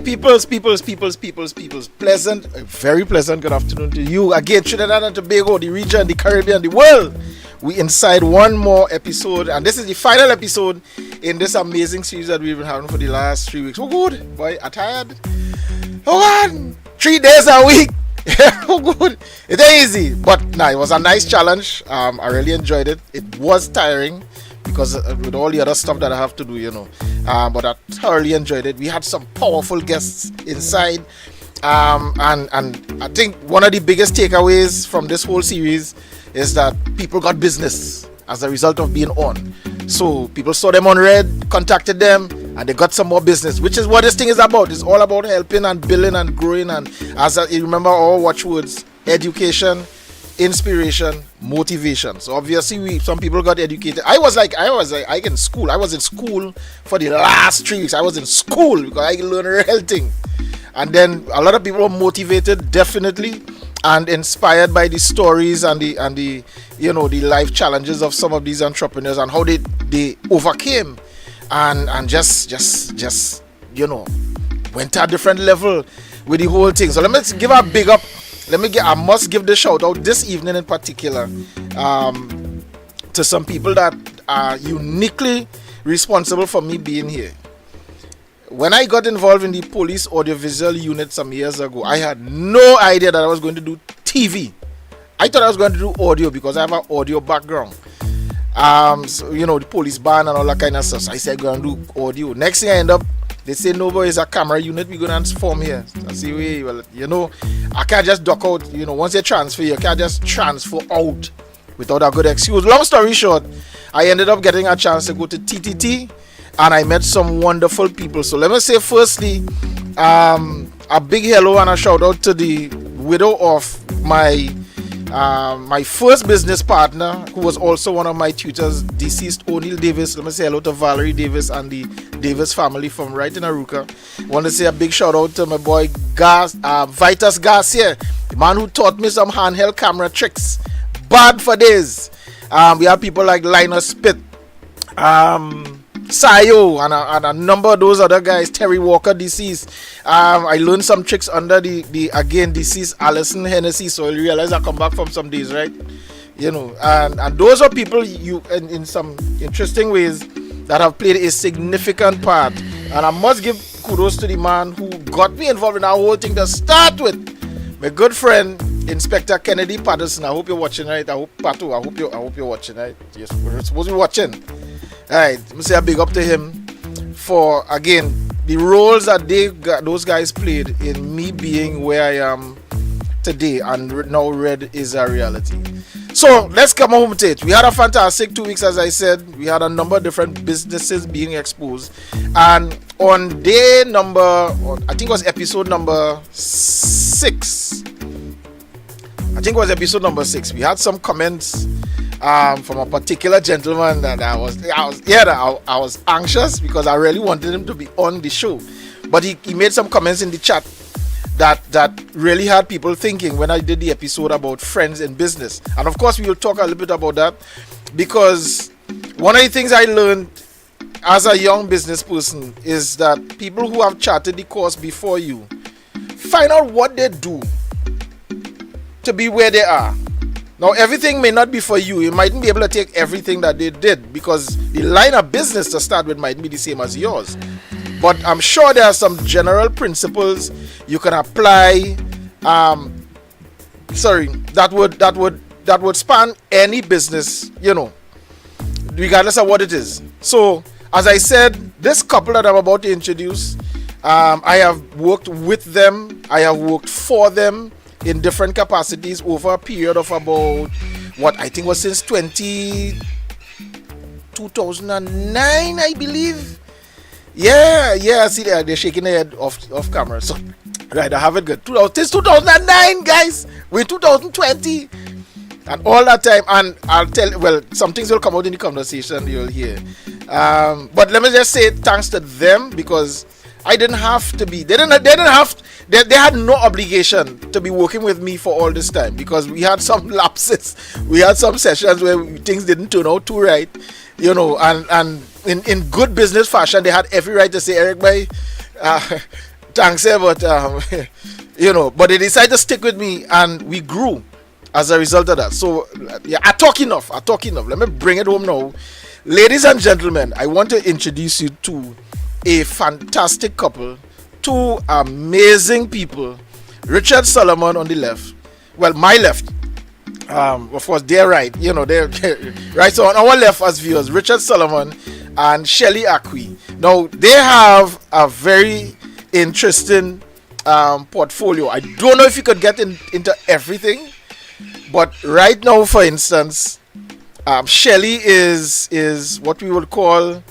peoples. Pleasant, very pleasant good afternoon to you. Again, Trinidad and Tobago, the region, the Caribbean, the world. We inside one more episode, and this is the final episode in this amazing series that we've been having for the last 3 weeks. Oh, good. Boy, I'm tired. Oh, God. 3 days a week. Oh, good. It ain't easy, but it was a nice challenge. I really enjoyed it. It was tiring because with all the other stuff that I have to do, but I thoroughly enjoyed it. We had some powerful guests inside, and I think one of the biggest takeaways from this whole series is that people got business as a result of being on. So people saw them on Red, contacted them, and they got some more business, which is what this thing is about. It's all about helping and building and growing. And you remember our watchwords: education, inspiration, motivation. So obviously some people got educated. I was in school. I was in school for the last 3 weeks. I was in school because I learned a real thing. And then a lot of people were motivated, definitely, and inspired by the stories and the the life challenges of some of these entrepreneurs and how they overcame and just went to a different level with the whole thing. So let me give a big up. I must give the shout out this evening in particular to some people that are uniquely responsible for me being here. When I got involved in the police audiovisual unit some years ago, I had no idea that I was going to do TV. I thought I was going to do audio because I have an audio background. So, the police band and all that kind of stuff. So I said, I'm going to do audio. Next thing I end up, they say, no, boy, it's a camera unit. We're going to form here. So I say, I can't just duck out. Once you transfer, you can't just transfer out without a good excuse. Long story short, I ended up getting a chance to go to TTT, and I met some wonderful people. So let me say, firstly, a big hello and a shout out to the widow of my first business partner, who was also one of my tutors, deceased O'Neill Davis. Let me say hello to Valerie Davis and the Davis family from right in Aruka. I want to say a big shout out to my boy Vitus Garcia, the man who taught me some handheld camera tricks. Bad for days. We have people like Linus Pitt, Sayo, and a number of those other guys. Terry Walker, deceased. I learned some tricks under the again deceased Alison Hennessy, so I realized I come back from some days, right? And those are people in some interesting ways that have played a significant part. And I must give kudos to the man who got me involved in that whole thing to start with. My good friend Inspector Kennedy Patterson. I hope you're watching, right? I hope you're watching, right? Yes, we're supposed to be watching. Alright, let me say a big up to him for, again, the roles that those guys played in me being where I am today, and now Red is a reality. So let's come home to it. We had a fantastic 2 weeks, as I said. We had a number of different businesses being exposed, and on day number, I think it was episode number 6. We had some comments from a particular gentleman that I was anxious because I really wanted him to be on the show, but he made some comments in the chat that really had people thinking when I did the episode about friends in business. And of course we will talk a little bit about that, because one of the things I learned as a young business person is that people who have charted the course before you, find out what they do to be where they are. Now, everything may not be for you. You mightn't be able to take everything that they did, because the line of business to start with might be the same as yours. But I'm sure there are some general principles you can apply. That would span any business, regardless of what it is. So, as I said, this couple that I'm about to introduce, I have worked with them. I have worked for them in different capacities over a period of about, what I think was since 2009, I believe. Yeah, see they're shaking their head off camera. So, right, I have it good. Since 2009, guys. We're in 2020. And all that time, and I'll tell, well, some things will come out in the conversation you'll hear. But let me just say thanks to them, because I didn't have to be, they had no obligation to be working with me for all this time, because we had some lapses, we had some sessions where things didn't turn out too right, and in good business fashion, they had every right to say, Eric, boy, Thanks, but but they decided to stick with me, and we grew as a result of that. So, yeah, I talk enough. Let me bring it home now. Ladies and gentlemen, I want to introduce you to a fantastic couple, two amazing people. Richard Solomon on the left, well, my left. Of course, they're right. They're right. So on our left as viewers, Richard Solomon and Shelly-Ann. Now they have a very interesting portfolio. I don't know if you could get into everything, but right now, for instance, Shelly is what we would call,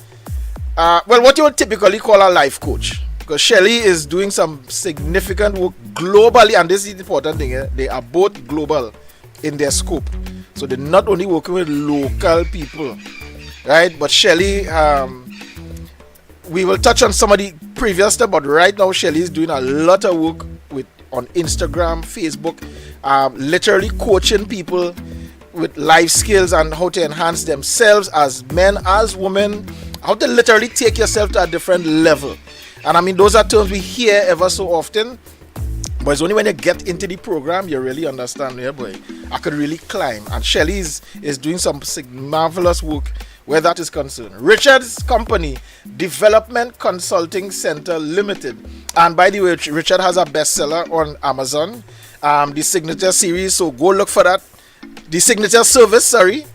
what you would typically call a life coach. Because Shelly is doing some significant work globally, and this is the important thing. They are both global in their scope. So they're not only working with local people, right? But Shelly, we will touch on some of the previous stuff, but right now Shelly is doing a lot of work on Instagram, Facebook, literally coaching people with life skills and how to enhance themselves as men, as women, how to literally take yourself to a different level. And I mean, those are terms we hear ever so often, but it's only when you get into the program you really understand, yeah, boy, I could really climb. And Shelly is doing some marvelous work where that is concerned. Richard's company, Development Consulting Center Limited. And by the way, Richard has a bestseller on Amazon, the Signature Series, so go look for that. The Signature Service, sorry.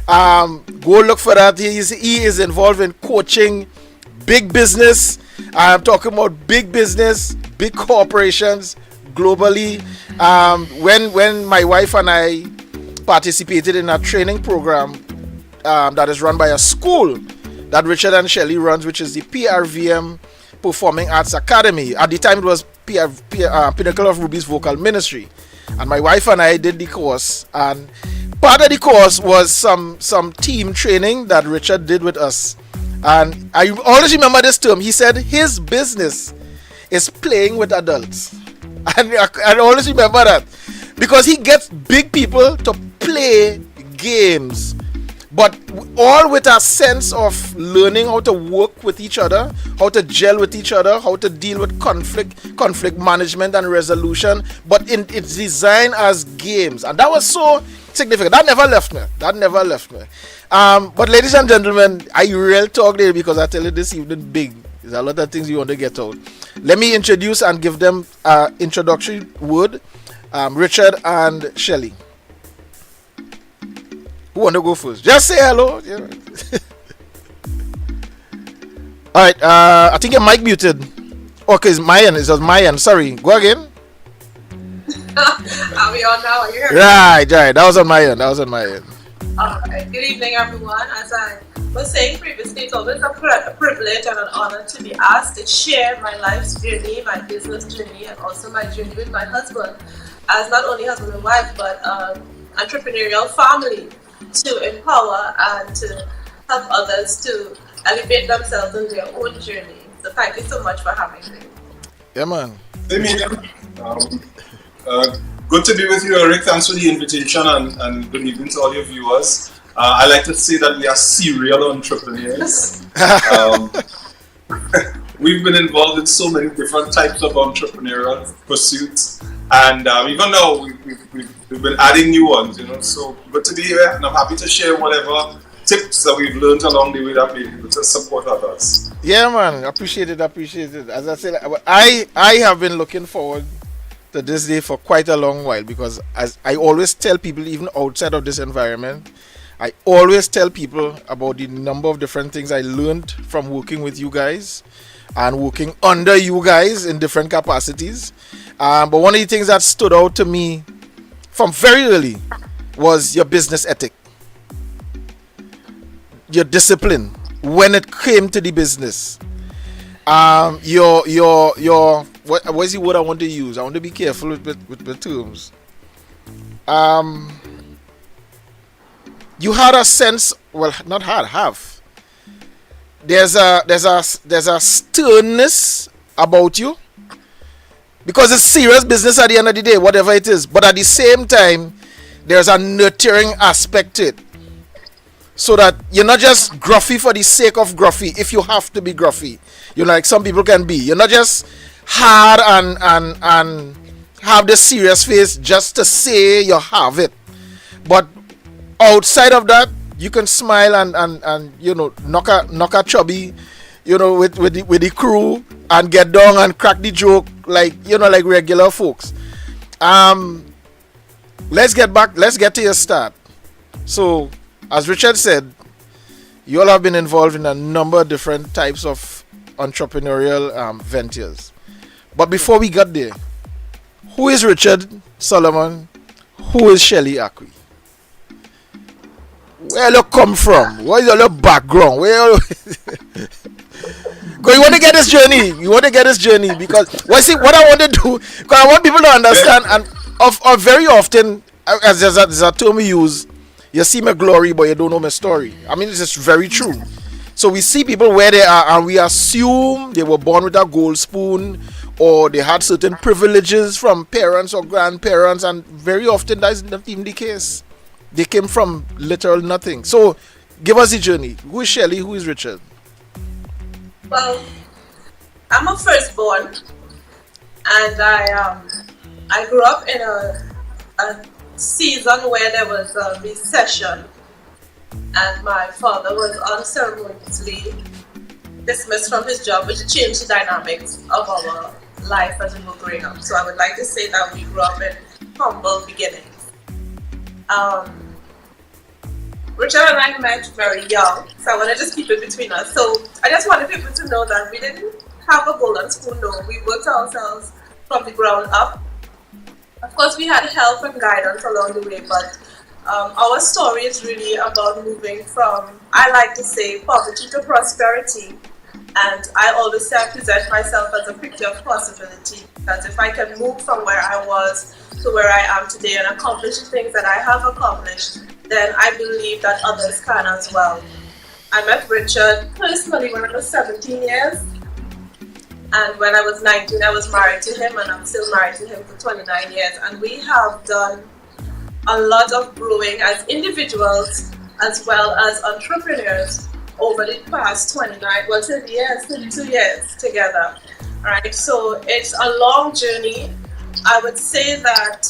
Go look for that. He is involved in coaching big business. I'm talking about big business, big corporations globally. When my wife and I participated in a training program that is run by a school that Richard and Shelly runs, which is the PRVM Performing Arts Academy. At the time, it was Pinnacle of Ruby's Vocal Ministry. And my wife and I did the course. And part of the course was some team training that Richard did with us. And I always remember this term. He said his business is playing with adults. And I always remember that. Because he gets big people to play games. But all with a sense of learning how to work with each other, how to gel with each other, how to deal with conflict management and resolution. But it's designed as games. And that was so significant. That never left me. But ladies and gentlemen, I real talk there because I tell you this evening big. There's a lot of things you want to get out. Let me introduce and give them introductory word. Richard and Shelly. Who want to go first? Just say hello. Yeah. All right. I think your mic muted. Okay, it's my end. It was my end. Sorry. Go again. Are we on now? Are you hearing me? Right. That was on my end. Alright. Good evening, everyone. As I was saying previously, it's always a privilege and an honor to be asked to share my life's journey, my business journey, and also my journey with my husband, as not only husband and wife, but entrepreneurial family, to empower and to help others to elevate themselves in their own journey. So thank you so much for having me. Yeah, man. Hey, Medium. Good to be with you, Eric. Thanks for the invitation and good evening to all your viewers. I like to say that we are serial entrepreneurs. We've been involved in so many different types of entrepreneurial pursuits, and even now we've been adding new ones. So good to be here, and I'm happy to share whatever tips that we've learned along the way that may be able to support others. Yeah, man. Appreciate it. As I said, I have been looking forward to this day for quite a long while, because as I always tell people, even outside of this environment, I always tell people about the number of different things I learned from working with you guys and working under you guys in different capacities. But one of the things that stood out to me from very early was your business ethic, your discipline when it came to the business. What is the word I want to use? I want to be careful with the terms. You had a sense, well, not had, have. There's a sternness about you, because it's serious business at the end of the day, whatever it is. But at the same time, there's a nurturing aspect to it, so that you're not just gruffy for the sake of gruffy. If you have to be gruffy, like some people can be. You're not just hard and have the serious face just to say you have it. But outside of that, you can smile and you know, knock a chubby, you know, with the crew and get down and crack the joke like, you know, like regular folks. Let's get to your start. So, as Richard said, you all have been involved in a number of different types of entrepreneurial ventures. But before we got there, who is Richard Solomon? Who is Shelly-Ann? Where you come from? What is your background? Where you... Because you want to get this journey. You want to get this journey because what I want to do, because I want people to understand, and of very often, as there's a term we use, you see my glory, but you don't know my story. I mean, it's just very true. So we see people where they are, and we assume they were born with a gold spoon, or they had certain privileges from parents or grandparents, and very often that's not even the case. They came from literal nothing. So give us the journey. Who is Shelly? Who is Richard? Well, I'm a firstborn, and I grew up in a season where there was a recession, and my father was unceremoniously dismissed from his job, which changed the dynamics of our life as we were growing up. So I would like to say that we grew up in humble beginnings. Richard and I met very young, so I want to just keep it between us. So I just wanted people to know that we didn't have a golden spoon, no. We worked ourselves from the ground up. Of course, we had help and guidance along the way, but our story is really about moving from, I like to say, poverty to prosperity. And I always say I present myself as a picture of possibility, because if I can move from where I was to where I am today and accomplish the things that I have accomplished, then I believe that others can as well. I met Richard personally when I was 17 years, and when I was 19 I was married to him, and I'm still married to him for 29 years, and we have done a lot of growing as individuals as well as entrepreneurs over the past 32 years together. Right, so it's a long journey. I would say that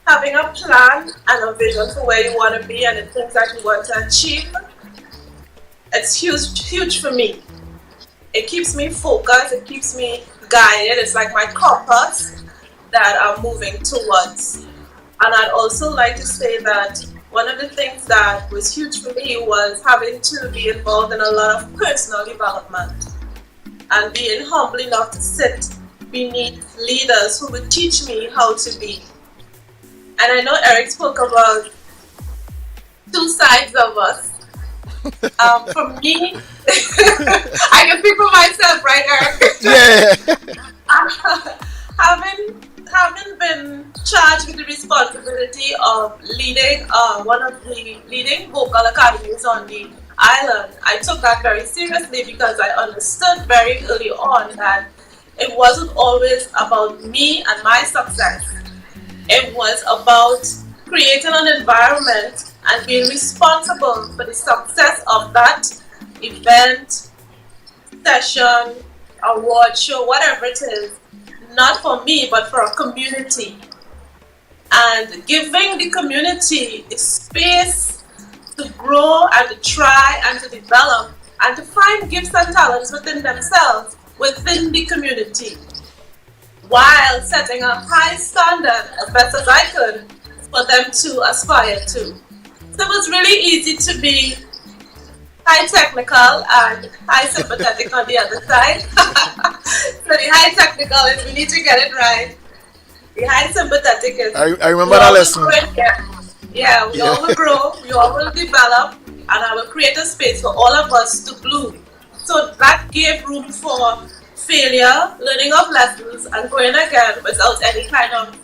having a plan and a vision for where you want to be and the things that you want to achieve, it's huge for me. It keeps me focused, it keeps me guided. It's like my compass that I'm moving towards. And I'd also like to say that one of the things that was huge for me was having to be involved in a lot of personal development and being humble enough to sit beneath leaders who would teach me how to be. And I know Eric spoke about two sides of us. For me, I can speak for myself, right, Eric? Yeah. Having been charged with the responsibility of leading one of the leading vocal academies on the island, I took that very seriously because I understood very early on that it wasn't always about me and my success. It was about creating an environment and being responsible for the success of that event, session, award show, whatever it is, not for me, but for a community. And giving the community the space to grow and to try and to develop and to find gifts and talents within themselves, within the community, while setting a high standard as best as I could for them to aspire to. So it was really easy to be high technical and high sympathetic on the other side. So the high technical is we need to get it right. The high sympathetic is I remember that lesson. Yeah, we all will grow, we all will develop, and I will create a space for all of us to bloom. So that gave room for failure, learning of lessons, and going again without any kind of,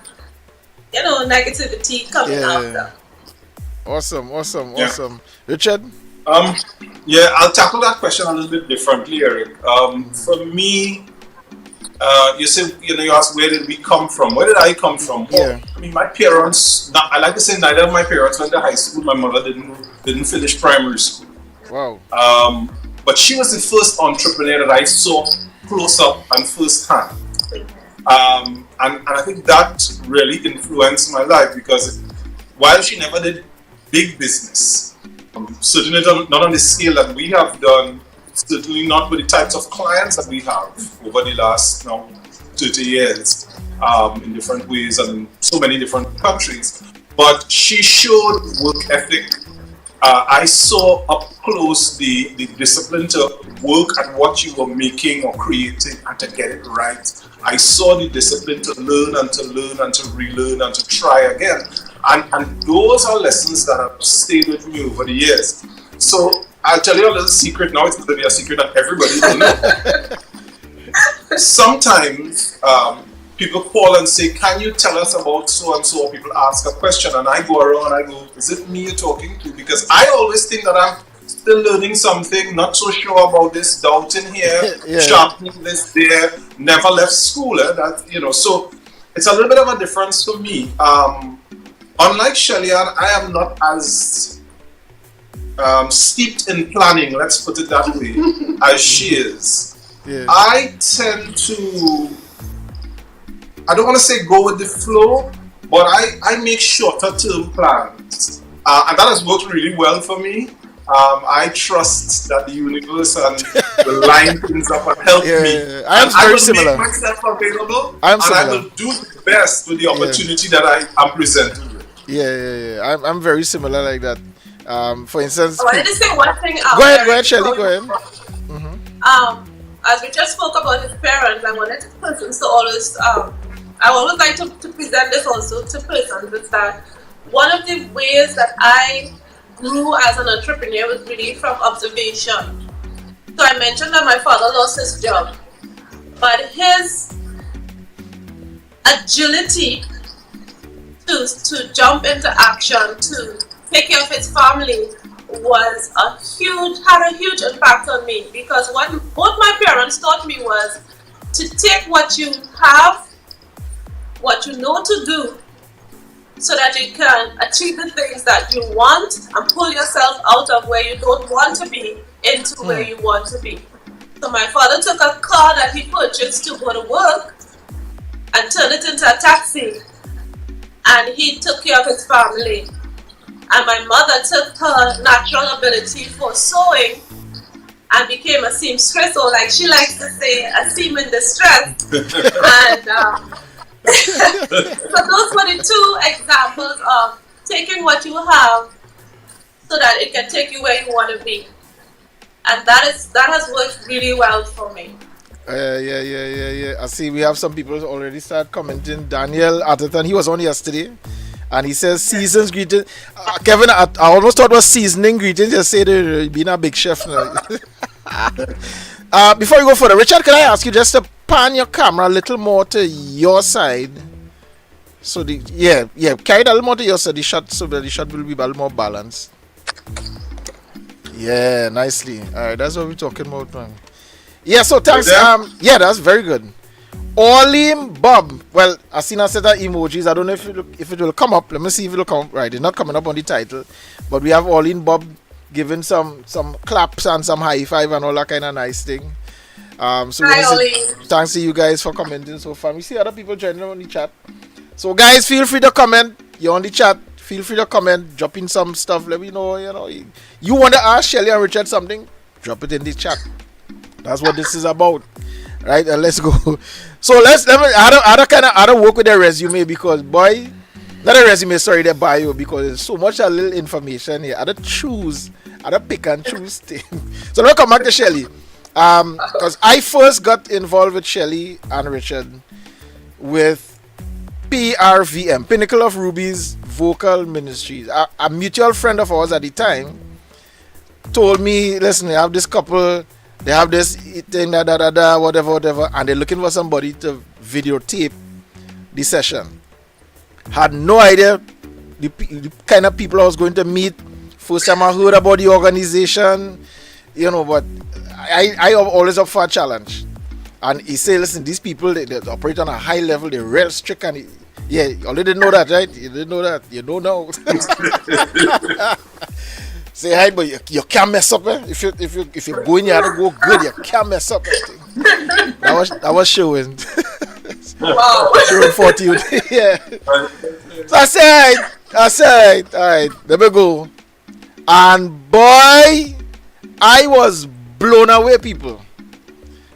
negativity coming after. Awesome. Richard? I'll tackle that question a little bit differently, Eric. For me, you said, you asked where did we come from? Where did I come from? Yeah. I mean, my parents, I like to say neither of my parents went to high school. My mother didn't finish primary school. Wow. But she was the first entrepreneur that I saw close up and first hand. And I think that really influenced my life, because while she never did big business, certainly not on the scale that we have done, certainly not with the types of clients that we have over the last 30 years in different ways and in so many different countries. But she showed work ethic. I saw up close the discipline to work at what you were making or creating and to get it right. I saw the discipline to learn and to learn and to relearn and to try again. And those are lessons that have stayed with me over the years. So I'll tell you a little secret now. It's going to be a secret that everybody will know. Sometimes people call and say, can you tell us about so and so? People ask a question and I go around and I go, is it me you're talking to? Because I always think that I'm still learning something, not so sure about this, doubting here, sharpening this there, never left school. So it's a little bit of a difference for me. Unlike Shelly-Ann, I am not as steeped in planning, let's put it that way, as she is. Yeah. I tend to, I don't want to say go with the flow, but I make shorter term plans. And that has worked really well for me. I trust that the universe and will line things up and help me. I'm very similar. I will make myself available and I will do the best with the opportunity that I am presented with. Yeah. I'm very similar like that. For instance, I wanted to say one thing. Go ahead, Shelly. Go ahead. Mm-hmm. As we just spoke about his parents, I wanted persons to always. I always like to present this also to persons, is that one of the ways that I grew as an entrepreneur was really from observation. So I mentioned that my father lost his job, but his agility to jump into action, to take care of his family, had a huge impact on me, because what both my parents taught me was to take what you have, what you know to do, so that you can achieve the things that you want and pull yourself out of where you don't want to be into where you want to be. So my father took a car that he purchased to go to work and turned it into a taxi, and he took care of his family. And my mother took her natural ability for sewing and became a seamstress, or like she likes to say, a seam in distress. And so those were the two examples of taking what you have so that it can take you where you want to be. And that has worked really well for me. Yeah. I see we have some people already start commenting. Daniel Atherton, he was on yesterday. And he says, seasons greeting. Kevin, I almost thought it was seasoning greeting. Just say that being a big chef now. Before you go further, Richard, can I ask you just to pan your camera a little more to your side? So carry it a little more to your side, so that the shot will be a little more balanced. Yeah, nicely. Alright, that's what we're talking about, man. Yeah, so thanks. That's very good. Olim Bob. Well, I seen a set of emojis. I don't know if it will come up. Let me see if it will come up. Right, it's not coming up on the title. But we have Olim Bob giving some claps and some high five and all that kind of nice thing. Thanks to you guys for commenting so far. We see other people joining on the chat. So guys, feel free to comment. You're on the chat. Feel free to comment. Drop in some stuff. Let me know. You want to ask Shelly and Richard something? Drop it in the chat. That's what this is about. Right, and let's go. So let me I don't work with their resume, because boy, not a resume, sorry, their bio, because there's so much a little information here. I don't pick and choose things. So let me come back to Shelly. Because I first got involved with Shelly and Richard with PRVM, Pinnacle of Ruby's Vocal Ministries. A mutual friend of ours at the time told me, listen, I have this couple. They have this thing, whatever, and they're looking for somebody to videotape the session. Had no idea the kind of people I was going to meet. First time I heard about the organization, but I always up for a challenge. And he said, listen, these people, they operate on a high level, they're real strict, and you already didn't know that, right? You didn't know that. You don't know. Say hi, but you can't mess up. If you go in, you have to go good. You can't mess up. That was showing. Wow. Showing 40. Yeah. So I said, all right, there we go. And boy, I was blown away, people,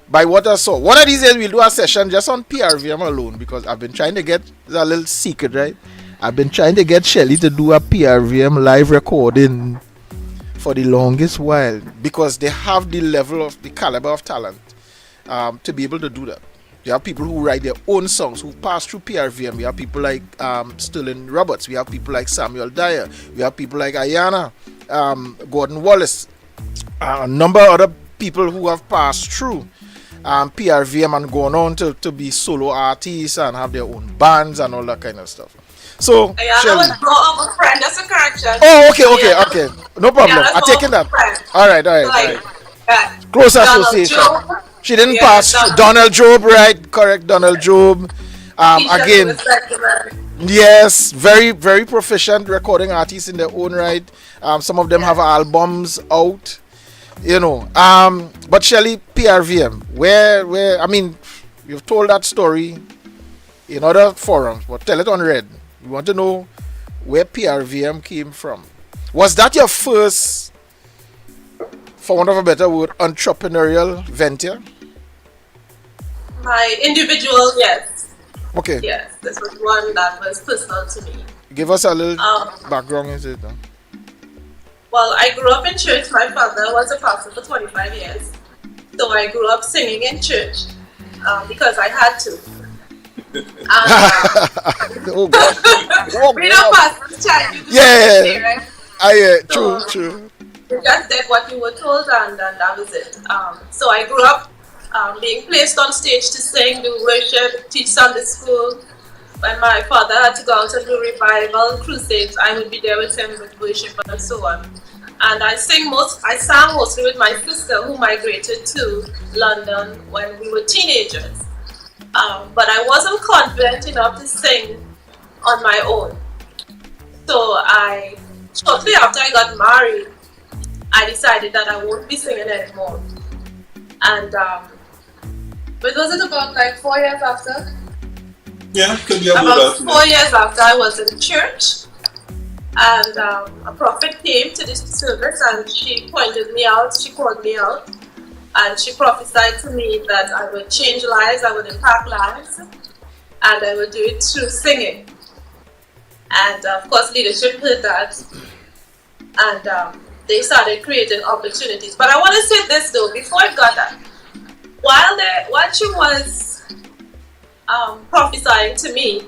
by what I saw. One of these days we'll do a session just on PRVM alone, because I've been trying to get, it's a little secret, right? I've been trying to get Shelly to do a PRVM live recording for the longest while, because they have the level of the caliber of talent to be able to do that. You have people who write their own songs, who pass through PRVM. We have people like Sterling Roberts. We have people like Samuel Dyer. We have people like Ayana, Gordon Wallace, a number of other people who have passed through PRVM and gone on to be solo artists and have their own bands and all that kind of stuff. So, Ayana was more of a friend. That's a correction. Oh, okay. No problem. I'm taking that. All right. Like, Close association. She didn't pass. Donald Job, right? Correct, Donald Job. Again, yes, very, very proficient recording artists in their own right. Some of them have albums out, you know. But Shelly, PRVM, where I mean, you've told that story in other forums, but tell it on Red. We want to know where PRVM came from. Was that your first, for want of a better word, entrepreneurial venture? My individual, yes. Okay. Yes, this was one that was personal to me. Give us a little background into it. Well, I grew up in church. My father was a pastor for 25 years. So I grew up singing in church because I had to. Oh, God. We don't pastor's child. Yeah. Right? True. You just did what you were told, and that was it. So I grew up being placed on stage to sing, do worship, teach Sunday school. When my father had to go out and do revival crusades, I would be there with him with worship and so on. And I sang mostly with my sister, who migrated to London when we were teenagers. But I wasn't confident enough to sing on my own. So shortly after I got married, I decided that I won't be singing anymore. And but was it about like 4 years after? Yeah, could be about 4 years after I was in church, and a prophet came to this service, and she pointed me out, she called me out, and she prophesied to me that I would change lives, I would impact lives, and I would do it through singing. And of course leadership heard that, and they started creating opportunities. But I want to say this though, before I got that, while she was prophesying to me,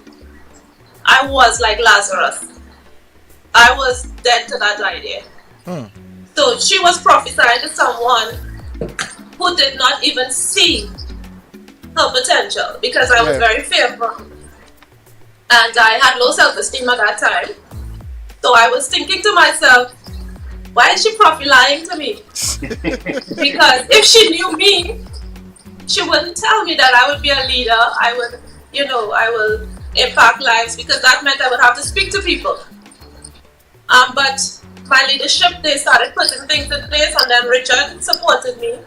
I was like Lazarus. I was dead to that idea. So she was prophesying to someone who did not even see her potential, because I was very fearful. And I had low self-esteem at that time. So I was thinking to myself, why is she prophesying to me? Because if she knew me, she wouldn't tell me that I would be a leader. I will impact lives, because that meant I would have to speak to people. But my leadership, they started putting things in place, and then Richard supported me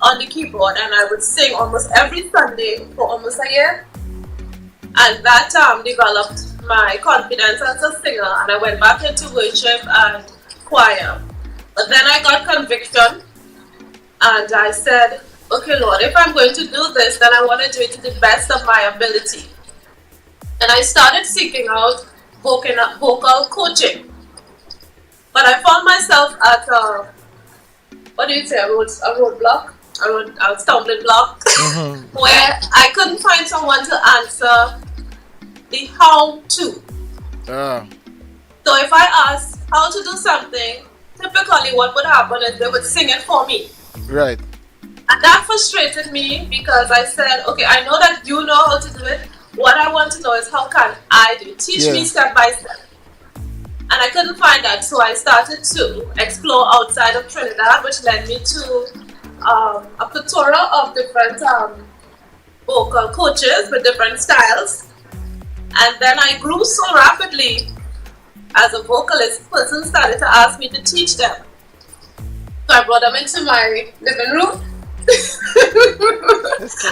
on the keyboard, and I would sing almost every Sunday for almost a year. And that developed my confidence as a singer, and I went back into worship and choir. But then I got conviction, and I said, okay, Lord, if I'm going to do this, then I want to do it to the best of my ability. And I started seeking out vocal coaching. But I found myself at a roadblock, a stumbling block, where I couldn't find someone to answer the how to. So if I asked how to do something, typically what would happen is they would sing it for me. Right. And that frustrated me, because I said, okay, I know that you know how to do it. What I want to know is, how can I do it? Teach me step by step. And I couldn't find that, so I started to explore outside of Trinidad, which led me to a plethora of different vocal coaches with different styles. And then I grew so rapidly as a vocalist, person started to ask me to teach them. So I brought them into my living room and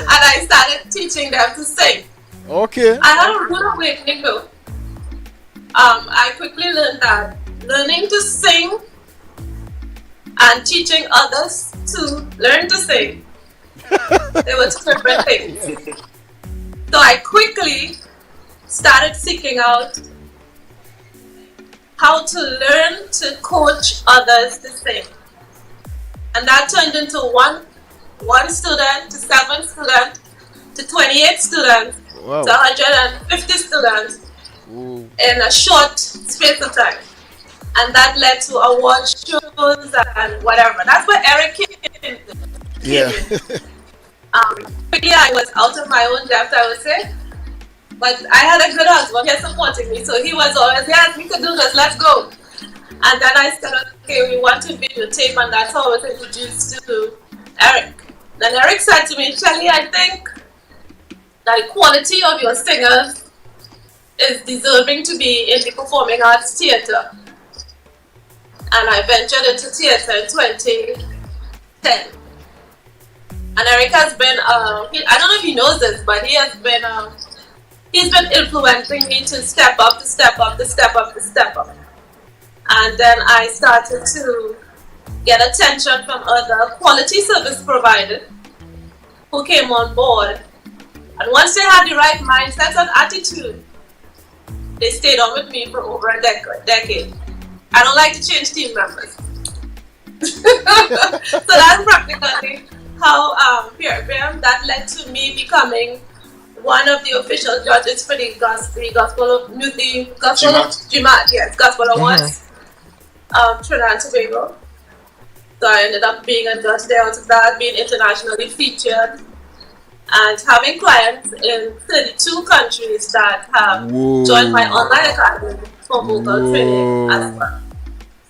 I started teaching them to sing. Okay. I had a rude awakening though. I quickly learned that learning to sing and teaching others to learn to sing, they were two different things. So I quickly started seeking out how to learn to coach others to sing. And that turned into one student to 7 students to 28 students Wow. to 150 students Ooh. in a short space of time. And that led to award shows and whatever. That's where Eric came in. Yeah. Quickly I was out of my own depth, I would say. But I had a good husband here supporting me. So he was always, yes, we could do this, let's go. And then I said, okay, we want to videotape, and that's how I was introduced to Eric. Then Eric said to me, Shelly, I think that the quality of your singers is deserving to be in the performing arts theatre. And I ventured into theatre in 2010. And Eric has been, I don't know if he knows this, but he's been influencing me to step up, to step up, to step up, to step up. And then I started to get attention from other quality service providers who came on board. And once they had the right mindset and attitude, they stayed on with me for over a decade. I don't like to change team members. So that's practically how that led to me becoming one of the official judges for the Gospel Awards of Trinidad and Tobago. So I ended up being a judge there out of that, being internationally featured, and having clients in 32 countries that have joined my online academy for vocal training as well.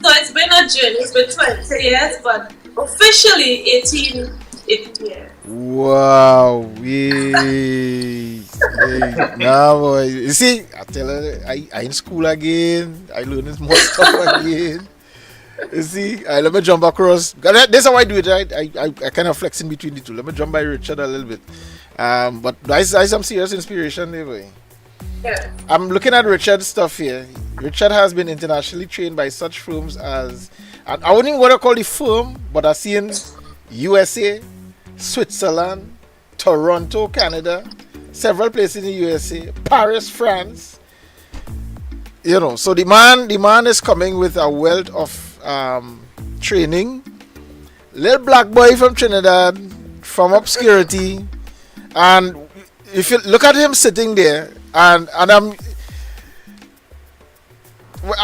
So it's been a journey. It's been 20 years, but officially 18 years. Wow. Hey, now, boy. You see, I tell her, I in school again. I learn more stuff again. You see, let me jump across. That's how I do it, right? I kind of flex in between the two. Let me jump by Richard a little bit. But I some serious inspiration anyway. Yeah. I'm looking at Richard's stuff here. Richard has been internationally trained by such firms as, I wouldn't even want to call the firm, but I've seen USA, Switzerland, Toronto, Canada, several places in the USA, Paris, France. You know, so the man is coming with a wealth of training. Little black boy from Trinidad, from obscurity, and if you look at him sitting there, and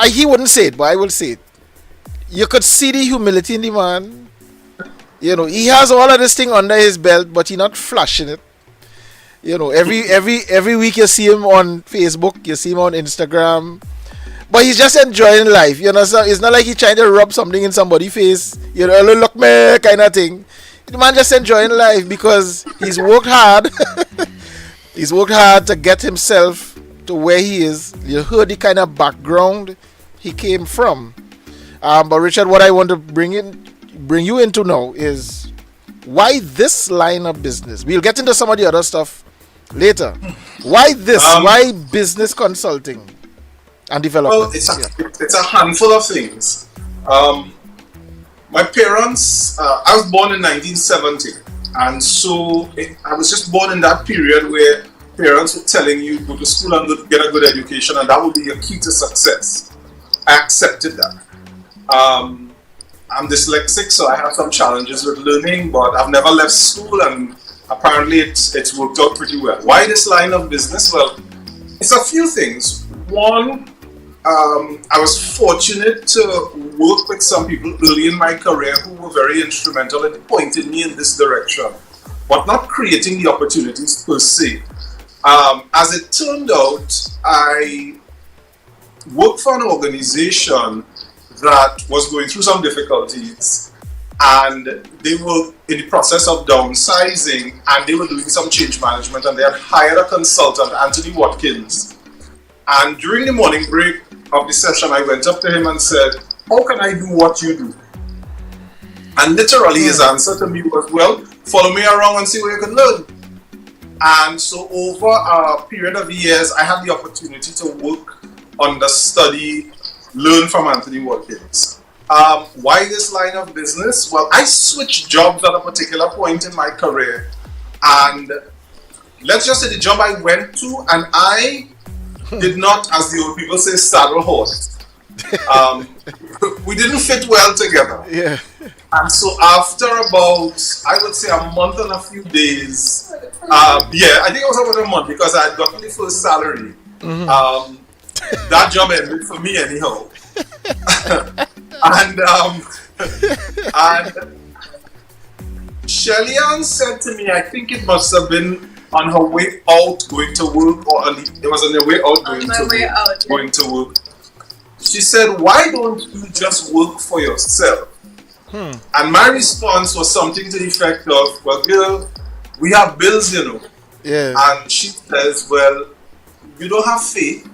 he wouldn't say it, but I will say it. You could see the humility in the man. You know, he has all of this thing under his belt, but he's not flashing it. You know, every week you see him on Facebook, you see him on Instagram, but he's just enjoying life. You know, so it's not like he's trying to rub something in somebody's face. You know, look me kind of thing. The man just enjoying life because he's worked hard. He's worked hard to get himself to where he is. You heard the kind of background he came from. But Richard, what I want to bring you into now is why this line of business. We'll get into some of the other stuff later. Why this? Why business consulting and development? Well, it's a handful of things. My parents, I was born in 1970. And so I was just born in that period where parents were telling you go to school and get a good education, and that would be your key to success. I accepted that. I'm dyslexic, so I have some challenges with learning, but I've never left school, and apparently it's worked out pretty well. Why this line of business? Well, it's a few things. One, I was fortunate to work with some people early in my career who were very instrumental in pointing me in this direction, but not creating the opportunities per se. As it turned out, I worked for an organization that was going through some difficulties, and they were in the process of downsizing, and they were doing some change management, and they had hired a consultant, Anthony Watkins. And during the morning break, of the session, I went up to him and said, how can I do what you do? And literally his answer to me was, well, follow me around and see where you can learn. And so over a period of years, I had the opportunity to work, understudy, learn from Anthony Watkins. Why this line of business? Well, I switched jobs at a particular point in my career, and let's just say the job I went to, and I did not, as the old people say, saddle horse. We didn't fit well together. Yeah. And so after about, I would say, a month and a few days, I think it was about a month, because I had gotten the first salary. That job ended for me anyhow. And Shelly-Ann said to me, I think it must have been on her way out going to work, or it was on her way out going to work. She said, why don't you just work for yourself? And my response was something to the effect of, well, girl, we have bills, you know. Yeah. And she says, well, you don't have faith.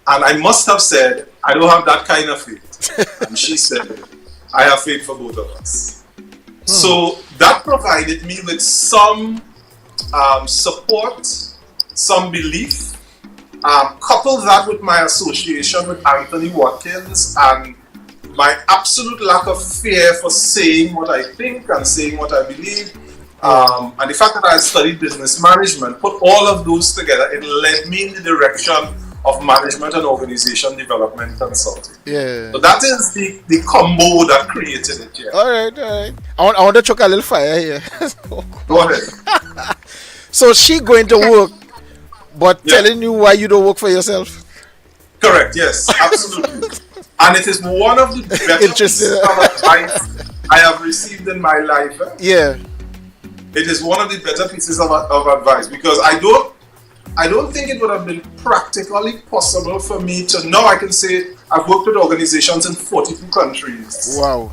And I must have said, I don't have that kind of faith. And she said, I have faith for both of us. So that provided me with some support, some belief. Couple that with my association with Anthony Watkins and my absolute lack of fear for saying what I think and saying what I believe, and the fact that I studied business management, put all of those together, it led me in the direction of management and organization development consulting. Yeah. So that is the combo that created it. Yeah. All right. I want to choke a little fire here. Go ahead. So she going to work, but telling you why you don't work for yourself? Correct, yes, absolutely. And it is one of the better pieces of advice I have received in my life. Yeah. It is one of the better pieces of advice, because I don't think it would have been practically possible for me to, now I can say I've worked with organizations in 42 countries. Wow.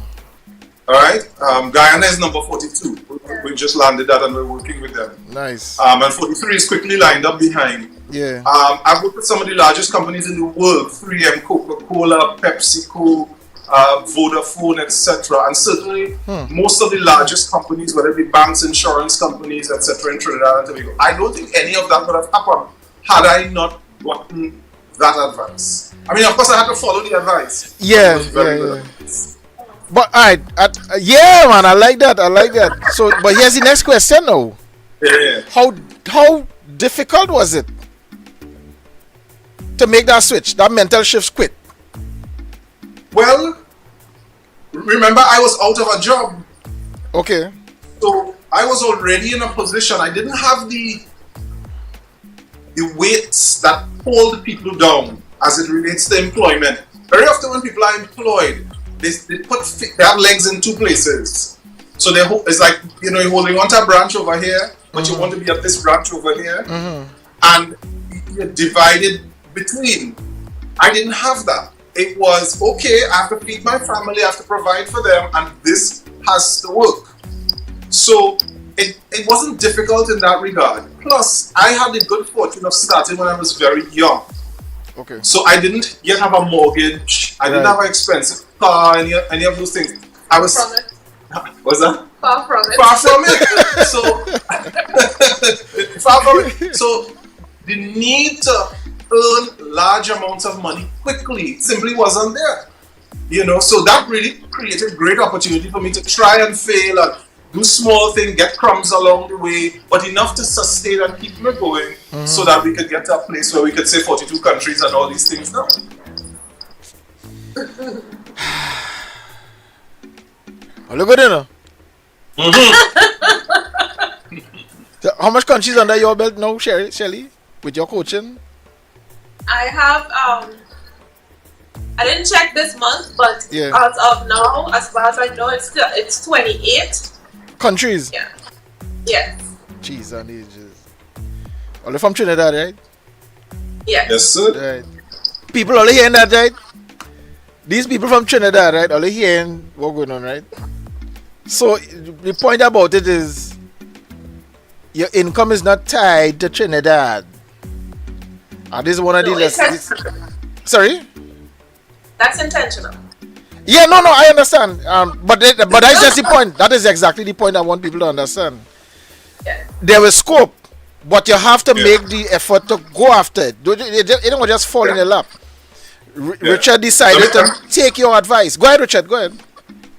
All right. Guyana is number 42. We just landed that and we're working with them. Nice. And 43 is quickly lined up behind. Yeah. I've worked with some of the largest companies in the world: 3M, Coca-Cola, PepsiCo, Vodafone, etc. And certainly most of the largest companies, whether it be banks, insurance companies, etc. in Trinidad and Tobago. I don't think any of that would have happened had I not gotten that advice. I mean, of course, I had to follow the advice. Yeah. But alright, yeah, man, I like that. So, but here's the next question now. Yeah. How difficult was it to make that switch, that mental shift quick? Well, remember, I was out of a job. Okay. So I was already in a position. I didn't have the weights that hold people down as it relates to employment. Very often when people are employed, they have legs in two places. So it's like, you know, you're holding onto a branch over here, but you want to be at this branch over here, and you're divided between. I didn't have that. It was, okay, I have to feed my family, I have to provide for them, and this has to work. So it wasn't difficult in that regard. Plus, I had the good fortune of starting when I was very young. Okay. So I didn't yet have a mortgage. I didn't have an expensive car, any of those things. I was. From it. What's that? Far from it. Far from it. So far from it. So the need to earn large amounts of money quickly simply wasn't there. You know, so that really created great opportunity for me to try and fail and do small things, get crumbs along the way, but enough to sustain and keep me going, so that we could get to a place where we could say 42 countries and all these things now. Look at it now. So how much countries under your belt now, Shelly, with your coaching? I have I didn't check this month, but Yeah. as of now, as far as I know, it's 28 countries. Yeah. Yes. Jeez and ages. Only from Trinidad, right? Yes. Yes, sir. Right. People only hearing that, right? These people from Trinidad, right? Only hearing what's going on, right? So the point about it is your income is not tied to Trinidad. And this is one of the lessons. Sorry? That's intentional. Yeah, no, I understand. But that's just the point. That is exactly the point I want people to understand. Yeah. There is scope, but you have to make the effort to go after it. You don't just fall in your lap. Richard decided to take your advice. Go ahead, Richard. Go ahead.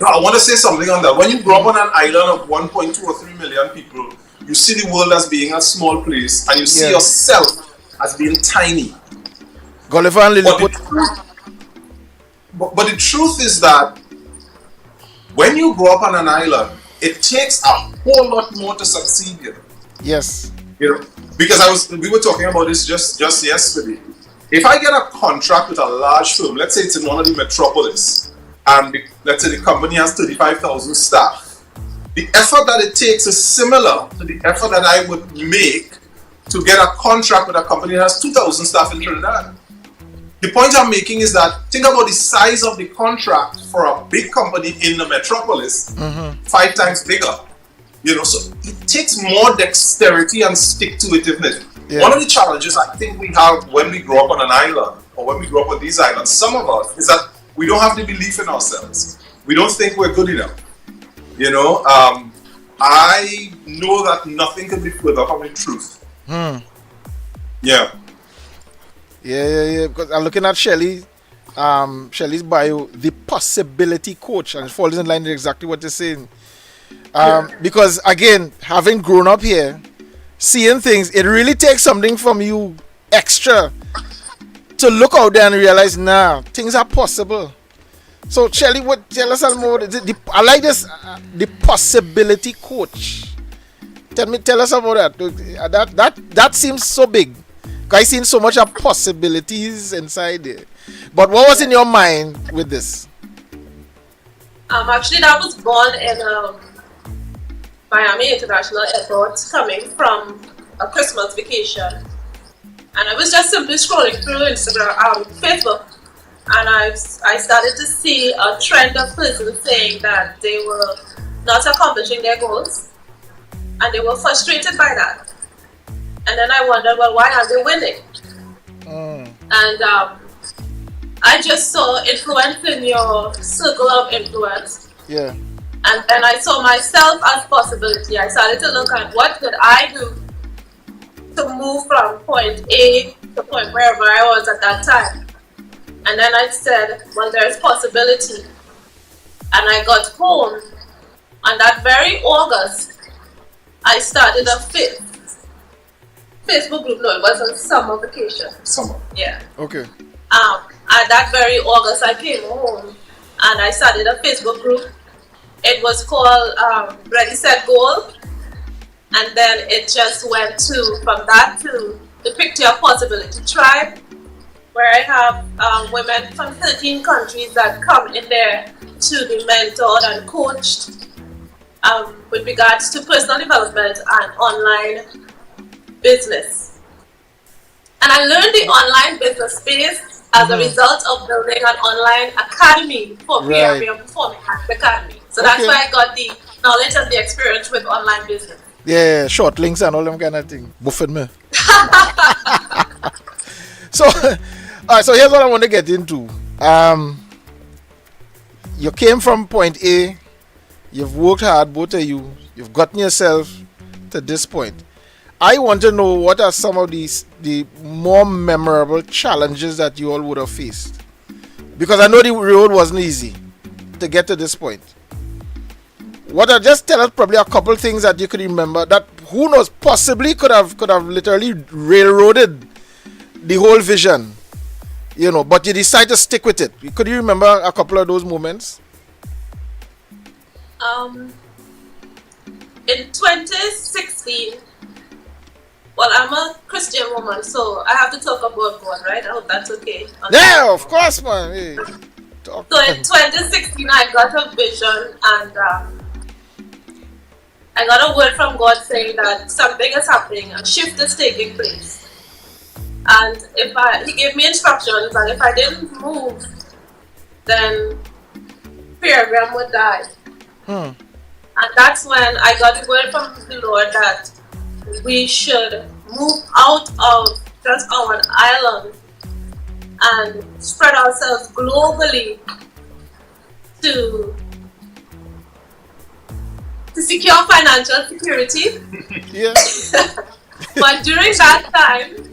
No, I want to say something on that. When you grow up on an island of 1.2 or 3 million people, you see the world as being a small place, and you see yourself as being tiny. Gulliver and Lilliput. But the truth is that when you grow up on an island, it takes a whole lot more to succeed here. Yes. You know, because we were talking about this just yesterday. If I get a contract with a large firm, let's say it's in one of the metropolis, and let's say the company has 35,000 staff, the effort that it takes is similar to the effort that I would make to get a contract with a company that has 2,000 staff in Trinidad. The point I'm making is that think about the size of the contract for a big company in the metropolis, 5 times bigger. You know, so it takes more dexterity and stick-to-itiveness. Yeah. One of the challenges I think we have when we grow up on an island, or when we grow up on these islands, some of us, is that we don't have the belief in ourselves. We don't think we're good enough. You know, I know that nothing can be further from the truth. Yeah. Yeah. Because I'm looking at Shelly's bio, the possibility coach, and it falls in line with exactly what you're saying. Because again, having grown up here, seeing things, it really takes something from you extra to look out there and realize, things are possible. So Shelly, tell us more. I like this, the possibility coach. Tell us about that. That seems so big. I've seen so much of possibilities inside there. But what was in your mind with this? Actually, I was born in Miami International Airport, coming from a Christmas vacation, and I was just simply scrolling through Facebook, and I started to see a trend of persons saying that they were not accomplishing their goals, and they were frustrated by that. And then I wondered, well, why aren't they winning? And I just saw influence in your circle of influence. Yeah. And then I saw myself as possibility. I started to look at what could I do to move from point A to point wherever I was at that time. And then I said, well, there's possibility. And I got home. On that very August, I started a Facebook group. No, it was a summer vacation. Summer. Yeah. Okay. At that very August, I came home and I started a Facebook group. It was called Ready, Set, Goal. And then it just went from that to the Picture of Possibility Tribe, where I have women from 13 countries that come in there to be mentored and coached with regards to personal development and online business. And I learned the online business space as a result of building an online academy for PRB and Performing Arts Academy. So that's why I got the knowledge and the experience with online business. Yeah, short links and all them kind of thing. Buffet me. So here's what I want to get into. You came from point A. You've worked hard, both of you. You've gotten yourself to this point. I want to know what are some of the more memorable challenges that you all would have faced. Because I know the road wasn't easy to get to this point. Just tell us probably a couple things that you could remember that, who knows, possibly could have literally railroaded the whole vision, you know, but you decided to stick with it. Could you remember a couple of those moments? In 2016, well, I'm a Christian woman, so I have to talk about God, right? I hope that's okay. Yeah, of course, man. Hey, so in 2016, I got a vision, and I got a word from God saying that something is happening, a shift is taking place. And he gave me instructions, and if I didn't move, then Pilgrim would die. And that's when I got the word from the Lord that we should move out of just our island and spread ourselves globally to secure financial security. Yeah. But during that time,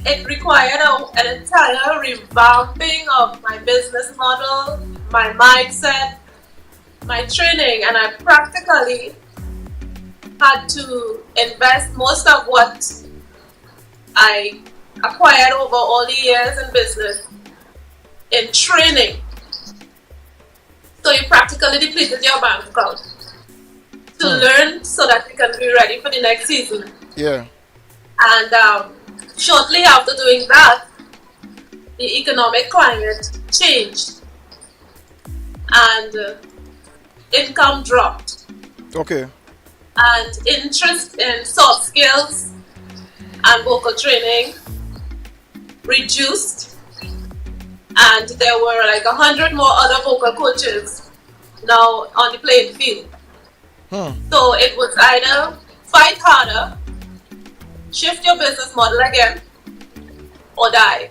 it required an entire revamping of my business model, my mindset, my training, and I practically had to invest most of what I acquired over all the years in business in training. So you practically depleted your bank account to learn so that you can be ready for the next season. Yeah. And shortly after doing that, the economic climate changed and income dropped. Okay. And interest in soft skills and vocal training reduced, and there were like 100 more other vocal coaches now on the playing field. So it was either fight harder, shift your business model again, or die.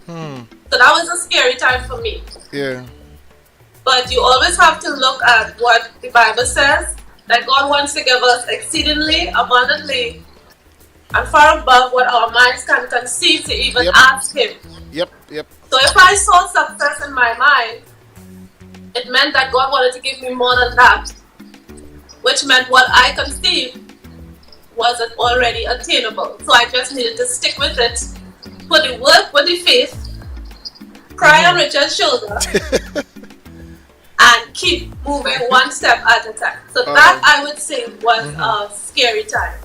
So that was a scary time for me. Yeah. But you always have to look at what the Bible says, that God wants to give us exceedingly, abundantly, and far above what our minds can conceive to even ask Him. Yep. So if I saw success in my mind, it meant that God wanted to give me more than that, which meant what I conceived wasn't already attainable. So I just needed to stick with it, put the work with the faith, cry on Richard's shoulder, and keep moving one step at a time. So that, I would say, was a scary time.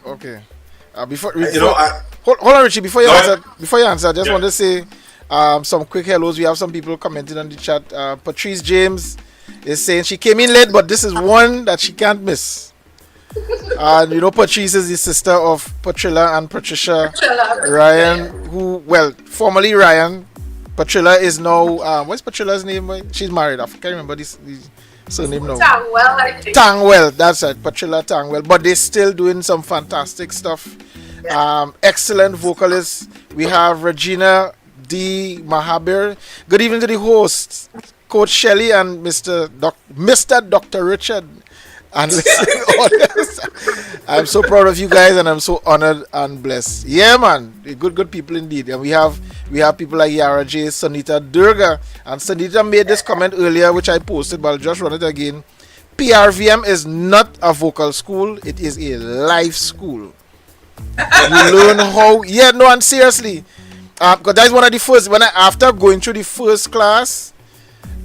Okay. Hold on, Richie. Before you answer, I just want to say some quick hellos. We have some people commenting on the chat. Patrice James is saying she came in late, but this is one that she can't miss. And you know, Patrice is the sister of Patrilla and Patricia Ryan, who, well, formerly Ryan. Patrilla is now, what's Patrilla's name? She's married. I can't remember this surname now. Tangwell, I think. Tangwell, that's it. Patrilla Tangwell. But they're still doing some fantastic stuff. Yeah. Excellent vocalists. We have Regina D. Mahabir. Good evening to the hosts, Coach Shelly and Mr. Dr. Richard. And listening audience. I'm so proud of you guys, and I'm so honored and blessed. Yeah, man, good people indeed. And we have people like Yara J, Sanita Durga, and Sanita made this comment earlier, which I posted, but I'll just run it again. PRVM is not a vocal school; it is a life school. You learn how. Yeah, no, and seriously, because that's one of the first. After going through the first class,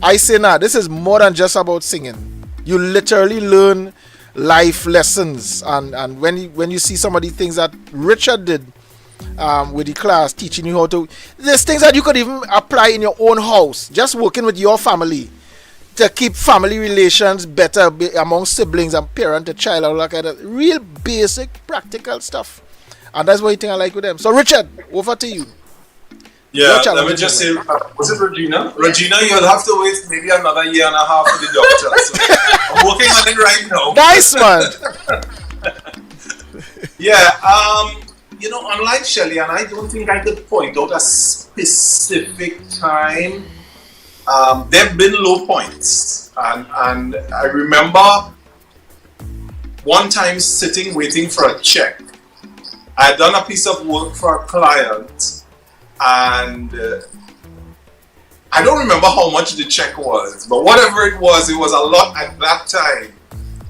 I say, nah, this is more than just about singing. You literally learn life lessons, and when you see some of the things that Richard did with the class, teaching you how to, there's things that you could even apply in your own house, just working with your family to keep family relations better among siblings and parent to child, all that kind of real basic practical stuff. And that's what I like with them. So Richard, over to you. Yeah, let me just say, was it Regina? Regina, you'll have to wait maybe another year and a half for the doctor. So I'm working on it right now. Nice, man. Yeah, you know, unlike Shelly-Ann, I don't think I could point out a specific time. There have been low points. And I remember one time sitting waiting for a check. I had done a piece of work for a client. And I don't remember how much the check was, but whatever it was a lot at that time,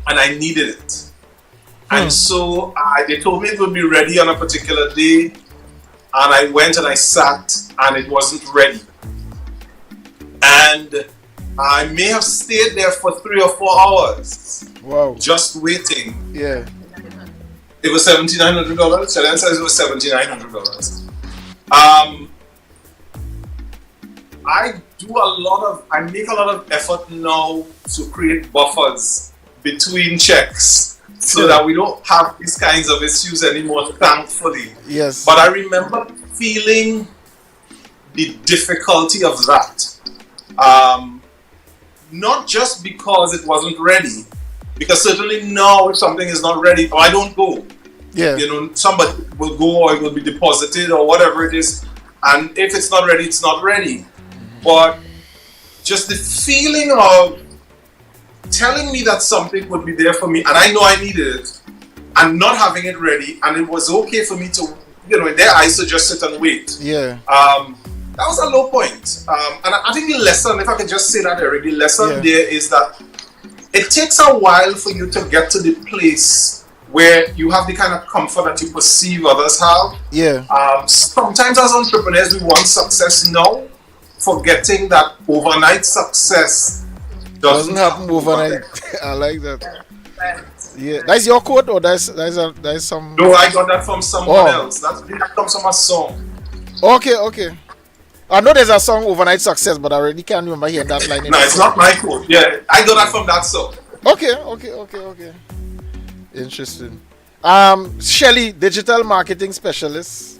and I needed it. And so they told me it would be ready on a particular day, and I went and I sat, and it wasn't ready. And I may have stayed there for 3 or 4 hours. Wow. Just waiting. Yeah. It was $7,900. Shelly-Ann says it was $7,900. I make a lot of effort now to create buffers between checks so that we don't have these kinds of issues anymore, thankfully. Yes. But I remember feeling the difficulty of that. Not just because it wasn't ready, because certainly now if something is not ready, I don't go. Yeah. You know, somebody will go or it will be deposited or whatever it is. And if it's not ready, it's not ready. But just the feeling of telling me that something would be there for me, and I know I needed it, and not having it ready, and it was okay for me to, in their eyes, to just sit and wait. Yeah. That was a low point. And I think the lesson, if I can just say that, Eric, the lesson there is that it takes a while for you to get to the place where you have the kind of comfort that you perceive others have. Yeah. Sometimes as entrepreneurs, we want success now, forgetting that overnight success doesn't happen overnight. I like that. Yeah, that's your quote, or that's some. No, I got that from someone else. That comes from a song. Okay. I know there's a song, Overnight Success, but I already can't remember hearing that line. No, it's not my quote. Yeah, I got that from that song. Okay. Interesting. Shelly, digital marketing specialist,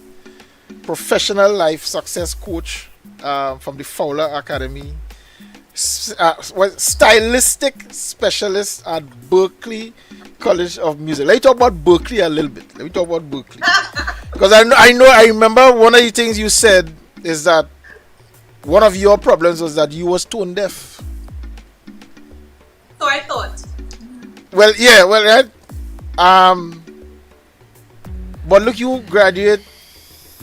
professional life success coach from the Fowler Academy, stylistic specialist at Berklee College of Music. Let me talk about Berklee a little bit. Because I remember one of the things you said is that one of your problems was that you was tone deaf. So I thought. Well, right. But look, you graduate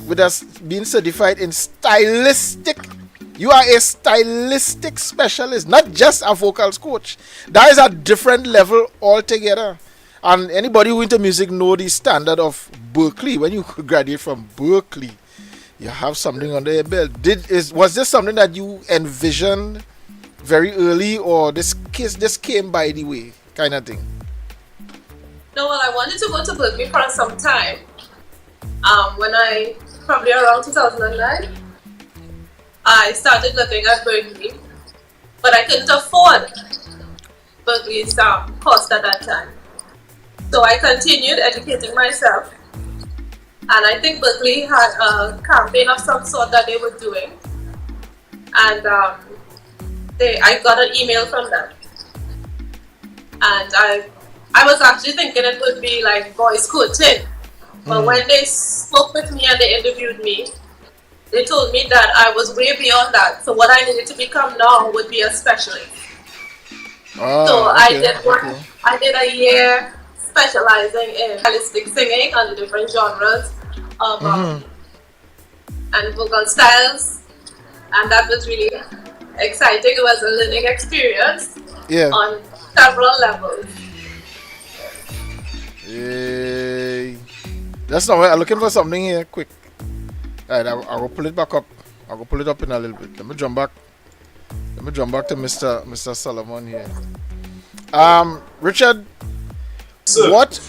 with us being certified in stylistic. You are a stylistic specialist, not just a vocals coach. That is a different level altogether. And anybody who into music know the standard of Berklee. When you graduate from Berklee, you have something under your belt. Was this something that you envisioned very early, or this came by the way, kind of thing? No, well, I wanted to go to Berklee for some time. When I probably around 2009, I started looking at Berklee, but I couldn't afford Berklee's cost at that time. So I continued educating myself. And I think Berklee had a campaign of some sort that they were doing. And I got an email from them. And I was actually thinking it would be like voice coaching. But when they spoke with me and they interviewed me, they told me that I was way beyond that. So what I needed to become now would be a specialist. I did a year specializing in holistic singing and the different genres of and vocal styles, and that was really exciting. It was a learning experience on several levels. That's not right. I'm looking for something here quick. Alright, I'll pull it back up. I'll pull it up in a little bit. Let me jump back to Mr. Solomon here. Richard, Sir. what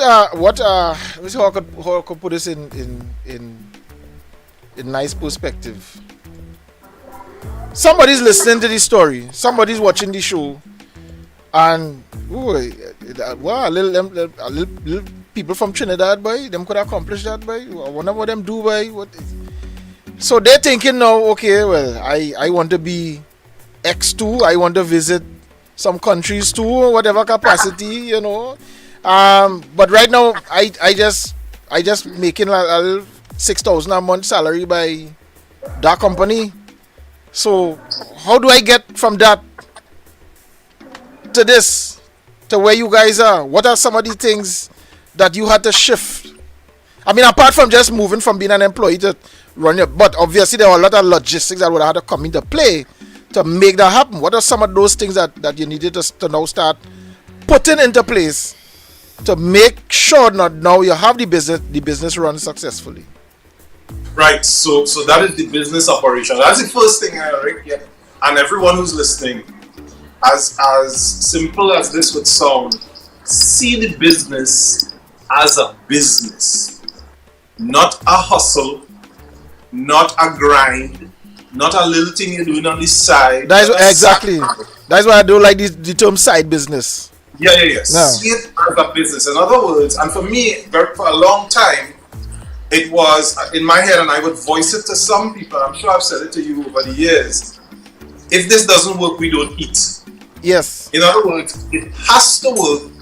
let me see how I could put this in nice perspective. Somebody's listening to this story, somebody's watching the show, and little people from Trinidad, boy, them could accomplish that, boy. I wonder what them do, boy. So they're thinking now, okay, well, I want to be X2, I want to visit some countries too, whatever capacity, but right now I just making a 6,000 a month salary by that company. So how do I get from that to this, to where you guys are? What are some of the things that you had to shift? I mean, apart from just moving from being an employee to run your, but obviously there are a lot of logistics that would have to come into play to make that happen. What are some of those things that you needed to now start putting into place to make sure that now you have the business run successfully? Right, so that is the business operation. That's the first thing, Eric. Yeah. And everyone who's listening, as simple as this would sound, see the business as a business, not a hustle, not a grind, not a little thing you're doing on the side. That's exactly. That's why I don't like the term side business. Yeah. No. See it as a business. In other words, and for me, for a long time, it was in my head, and I would voice it to some people. I'm sure I've said it to you over the years. If this doesn't work, we don't eat. Yes. In other words, it has to work,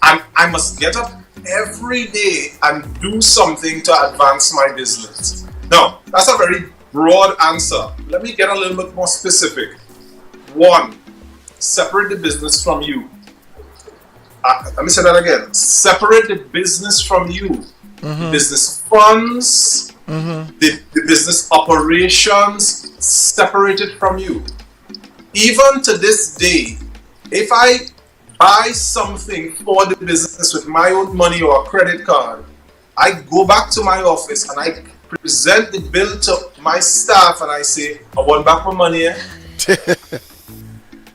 and I must get up every day and do something to advance my business. Now, that's a very broad answer. Let me get a little bit more specific. One, separate the business from you. Let me say that again. Separate the business from you. The business funds, the business operations, separated from you. Even to this day, if I buy something for the business with my own money or a credit card, I go back to my office and I present the bill to my staff and I say, I want back my money.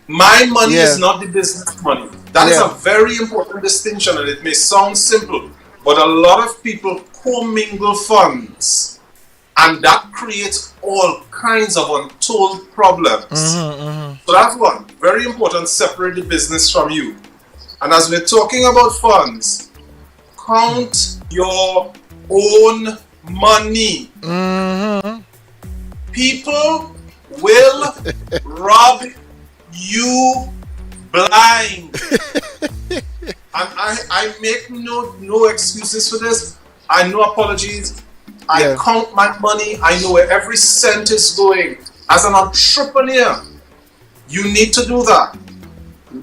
My money is not the business money. That is a very important distinction, and it may sound simple, but a lot of people commingle funds, and that creates all kinds of untold problems. So that's one. Very important, separate the business from you. And as we're talking about funds, count your own money. People will rob you blind. And I make no excuses for this. I no apologies. I count my money. I know where every cent is going. As an entrepreneur, you need to do that.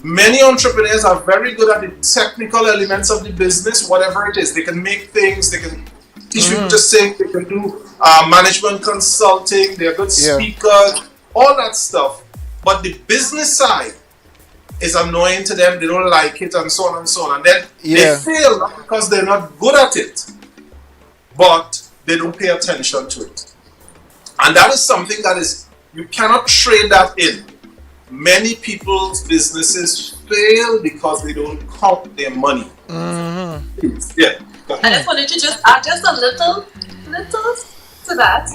Many entrepreneurs are very good at the technical elements of the business, whatever it is. They can make things, they can teach people to sing, they can do management consulting, they're good speakers, all that stuff. But the business side is annoying to them, they don't like it, and so on and so on. And then they fail, not because they're not good at it, but they don't pay attention to it. And that is something that is, you cannot trade that in. Many people's businesses fail because they don't count their money. I just wanted to just add just a little to that.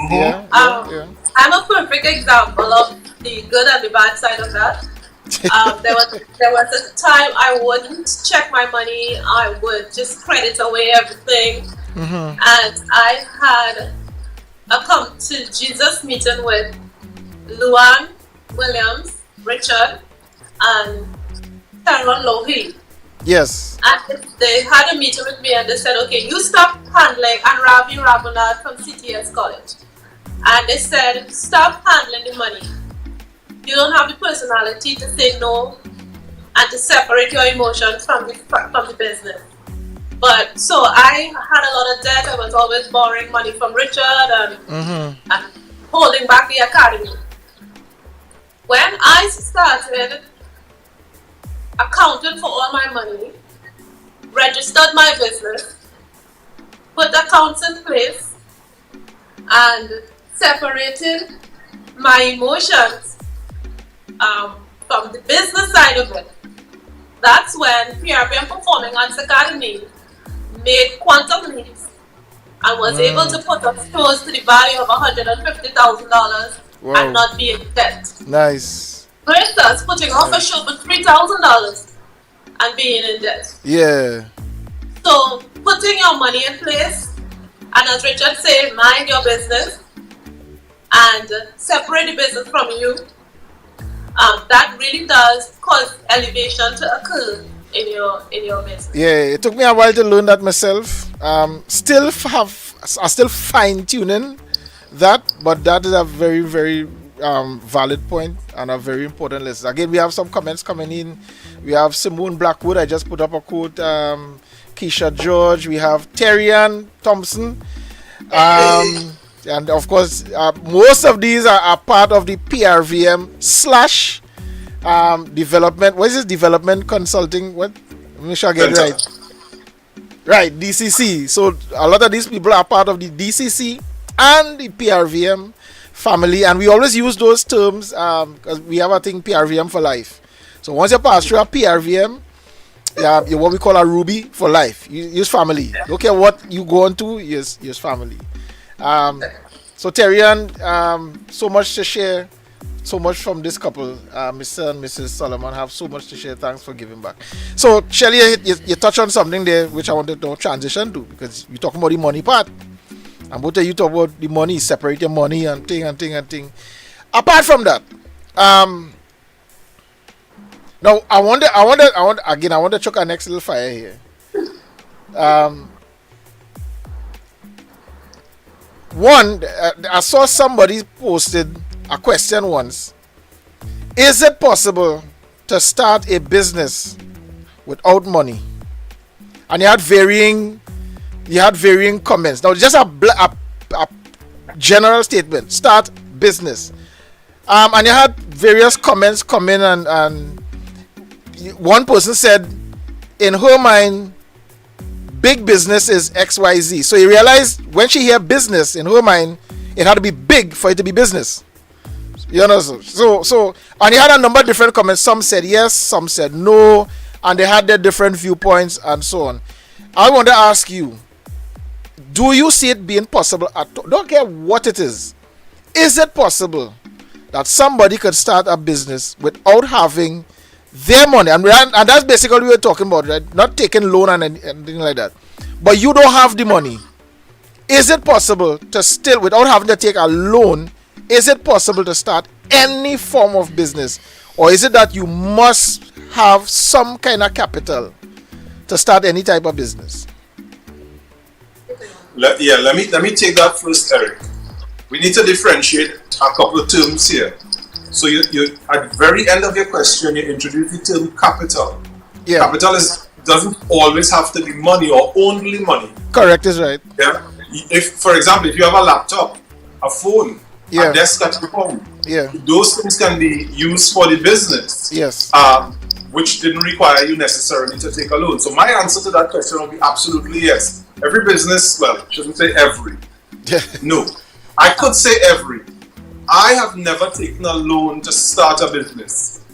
I'm a perfect example of the good and the bad side of that. There was a time I wouldn't check my money. I would just credit away everything. And I had a come to Jesus meeting with Luan Williams, Richard, and Sharon Lohi. Yes. And they had a meeting with me and they said, okay, you stop handling, and Ravi Raghunatha from CTS College. And they said, stop handling the money. You don't have the personality to say no and to separate your emotions from the business. But so I had a lot of debt. I was always borrowing money from Richard and holding back the academy. When I started accounting for all my money, registered my business, put accounts in place, and separated my emotions from the business side of it, that's when PRBM Performing Arts Academy made quantum leaps and was able to put us close to the value of $150,000 and not be in debt. Nice. Versus putting off a show for $3,000 and being in debt. Yeah. So putting your money in place, and as Richard said, mind your business and separate the business from you. That really does cause elevation to occur in your business. Yeah, it took me a while to learn that myself. Still fine tuning that, but that is a very, very valid point and a very important lesson. Again, we have some comments coming in. We have Simone Blackwood. I just put up a quote. Keisha George. We have Terry-Ann Thompson. And of course, most of these are part of the PRVM / development. What is this? Development consulting? What? Make sure I get it right. Right, DCC. So a lot of these people are part of the DCC and the PRVM family, and we always use those terms because we have a thing PRVM for life. So once you pass through a PRVM, you're what we call a Ruby for life. You use family. Don't care what you go on to, use family. So Terry-Ann, so much to share, so much from this couple, Mr. and Mrs. Solomon have so much to share. Thanks for giving back. So Shelly, you touched on something there which I wanted to transition to, because you talking about the money part. And both of you talk about the money, separate your money and thing. Apart from that, now I want to chuck our next little fire here. One, I saw somebody posted a question once. Is it possible to start a business without money? And you had varying comments. Now, just a general statement. Start business. And you had various comments come in, and one person said, in her mind, big business is XYZ. So you realized when she hear business, in her mind, it had to be big for it to be business. You know, so and you had a number of different comments. Some said yes, some said no, and they had their different viewpoints and so on. I want to ask you, do you see it being possible don't care what it is it possible that somebody could start a business without having their money? And that's basically what we're talking about, right? Not taking loan and anything like that. But you don't have the money. Is it possible to still, without having to take a loan, is it possible to start any form of business? Or is it that you must have some kind of capital to start any type of business? Let me take that first, Eric. We need to differentiate a couple of terms here. So you at the very end of your question, you introduce the term capital. Yeah. Capital doesn't always have to be money or only money. Correct is right. Yeah. If, for example, if you have a laptop, a phone, yeah, a desk at your home, yeah, those things can be used for the business. Yes. Which didn't require you necessarily to take a loan. So my answer to that question will be absolutely yes. Every business, well, shouldn't say every. No. I could say every. I have never taken a loan to start a business.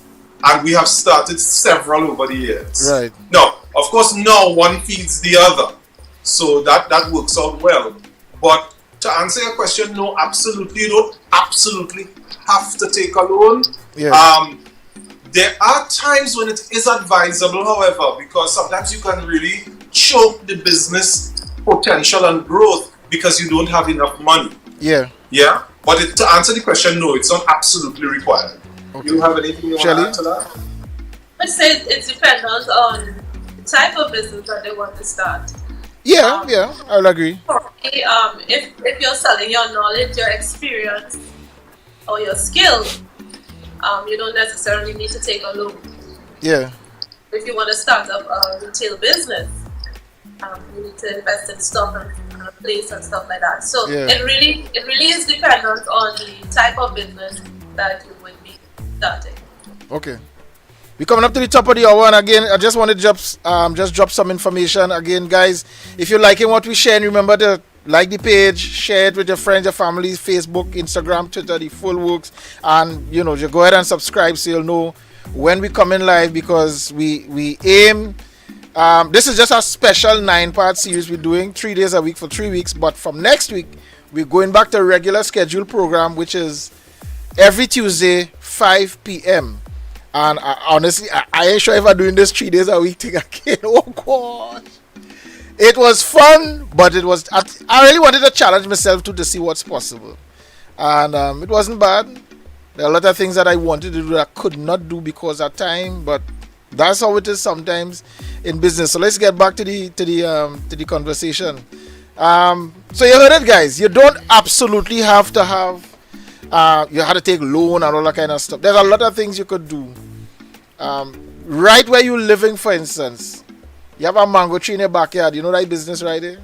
And we have started several over the years. Right. Now, of course, now one feeds the other. So that works out well. But to answer your question, no, absolutely, you don't absolutely have to take a loan. Yeah. There are times when it is advisable, however, because sometimes you can really choke the business potential and growth because you don't have enough money. Yeah. Yeah? But to answer the question, no, it's not absolutely required. Okay. You have anything you want Shelly? to add to that? I say it's dependent on the type of business that they want to start. Yeah, I will agree. If you're selling your knowledge, your experience, or your skill, you don't necessarily need to take a loan. Yeah. If you want to start up a retail business, you need to invest in stuff and a place and stuff like that. So yeah, it really is dependent on the type of business that you would be starting. Okay. We're coming up to the top of the hour, and again, I just want to just drop some information. Again, guys, if you're liking what we share, remember to like the page, share it with your friends, your family, Facebook, Instagram, Twitter, the full works, and just go ahead and subscribe so you'll know when we come in live, because we aim. This is just a special 9-part series we're doing 3 days a week for 3 weeks, but from next week we're going back to a regular scheduled program, which is every Tuesday 5 p.m. And honestly, I ain't sure if I'm doing this 3 days a week thing again. Oh gosh, it was fun, but I really wanted to challenge myself to see what's possible, and it wasn't bad. There are a lot of things that I wanted to do that I could not do because of time, but that's how it is sometimes in business. So let's get back to the conversation. So you heard it, guys. You don't absolutely have to have you had to take loan and all that kind of stuff. There's a lot of things you could do. Right where you're living, for instance, you have a mango tree in your backyard. You know that business right there?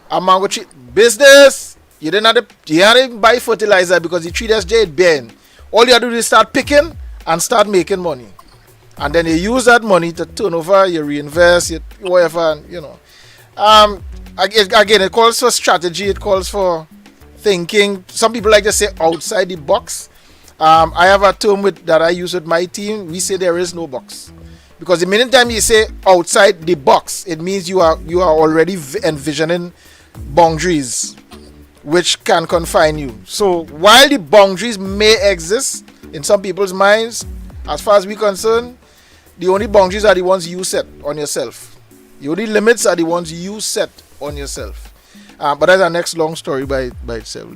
A mango tree business. You didn't have to buy fertilizer because the tree that's just bent. All you have to do is start picking and start making money. And then you use that money to turn over, you reinvest, whatever, Again, it calls for strategy, it calls for thinking. Some people like to say outside the box. I have a term that I use with my team. We say there is no box. Because the minute time you say outside the box, it means you are already envisioning boundaries which can confine you. So while the boundaries may exist in some people's minds, as far as we're concerned, the only boundaries are the ones you set on yourself. The only limits are the ones you set on yourself. But that's our next long story by itself.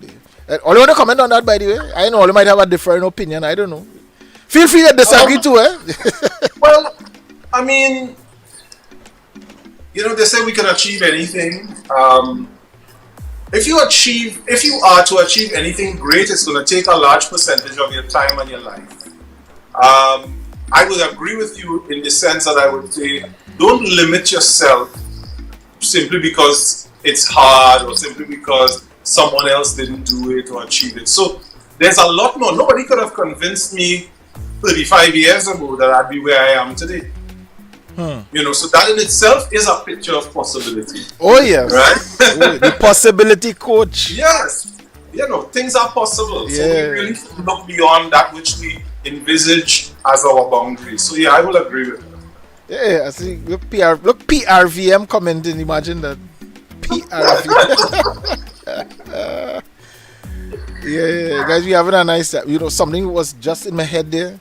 All you want to comment on that, by the way? I know you might have a different opinion. I don't know. Feel free to disagree too, Well, I mean, they say we can achieve anything. if you are to achieve anything great, it's going to take a large percentage of your time and your life. I would agree with you in the sense that I would say, don't limit yourself simply because it's hard or simply because someone else didn't do it or achieve it. So there's a lot more. Nobody could have convinced me 35 years ago that I'd be where I am today. So that in itself is a picture of possibility. Oh yes, right? The possibility coach. Yes, things are possible. So we really look beyond that which we envisage as our boundaries. So I will agree with that. Yeah, I see. Look, PRVM commenting. Imagine that. PRVM. Yeah, guys, we having a nice. Something was just in my head there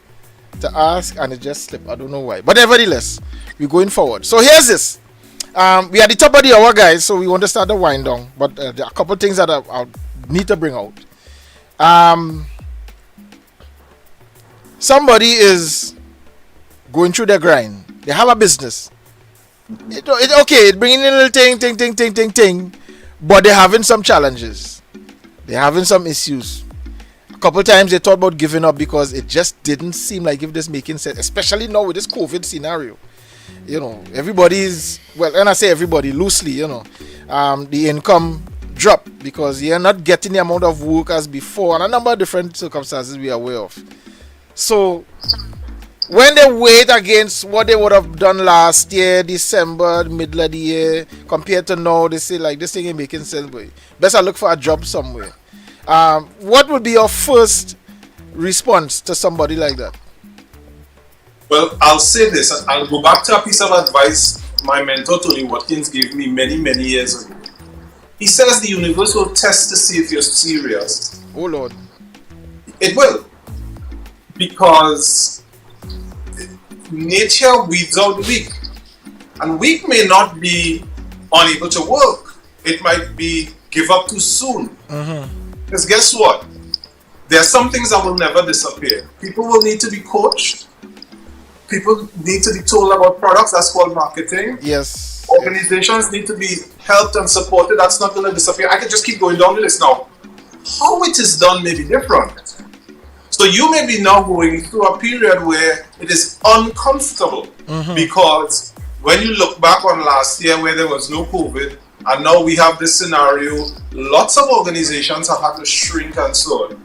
to ask, and it just slipped. I don't know why, but nevertheless, we're going forward. So here's this. We are at the top of the hour, guys. So we want to start the wind down, but there are a couple of things that I need to bring out. Somebody is going through their grind. They have a business. It's bringing in a little thing, but they're having some challenges. They're having some issues. A couple times they thought about giving up because it just didn't seem like if this making sense, especially now with this COVID scenario. Everybody's, well, and I say everybody loosely, the income drop because you're not getting the amount of work as before, and a number of different circumstances we are aware of. So when they wait against what they would have done last year, December, middle of the year, compared to now, they say like this thing ain't making sense, boy. Best I look for a job somewhere. What would be your first response to somebody like that? Well, I'll say this, and I'll go back to a piece of advice my mentor Tony Watkins gave me many, many years ago. He says the universe will test to see if you're serious. Oh Lord. It will. Because nature weeds out the weak. And weak may not be unable to work. It might be give up too soon. Because guess what? There are some things that will never disappear. People will need to be coached. People need to be told about products. That's called marketing. Yes. Organizations need to be helped and supported. That's not going to disappear. I can just keep going down the list now. How it is done may be different. So you may be now going through a period where it is uncomfortable because when you look back on last year where there was no COVID and now we have this scenario, lots of organizations have had to shrink and so on.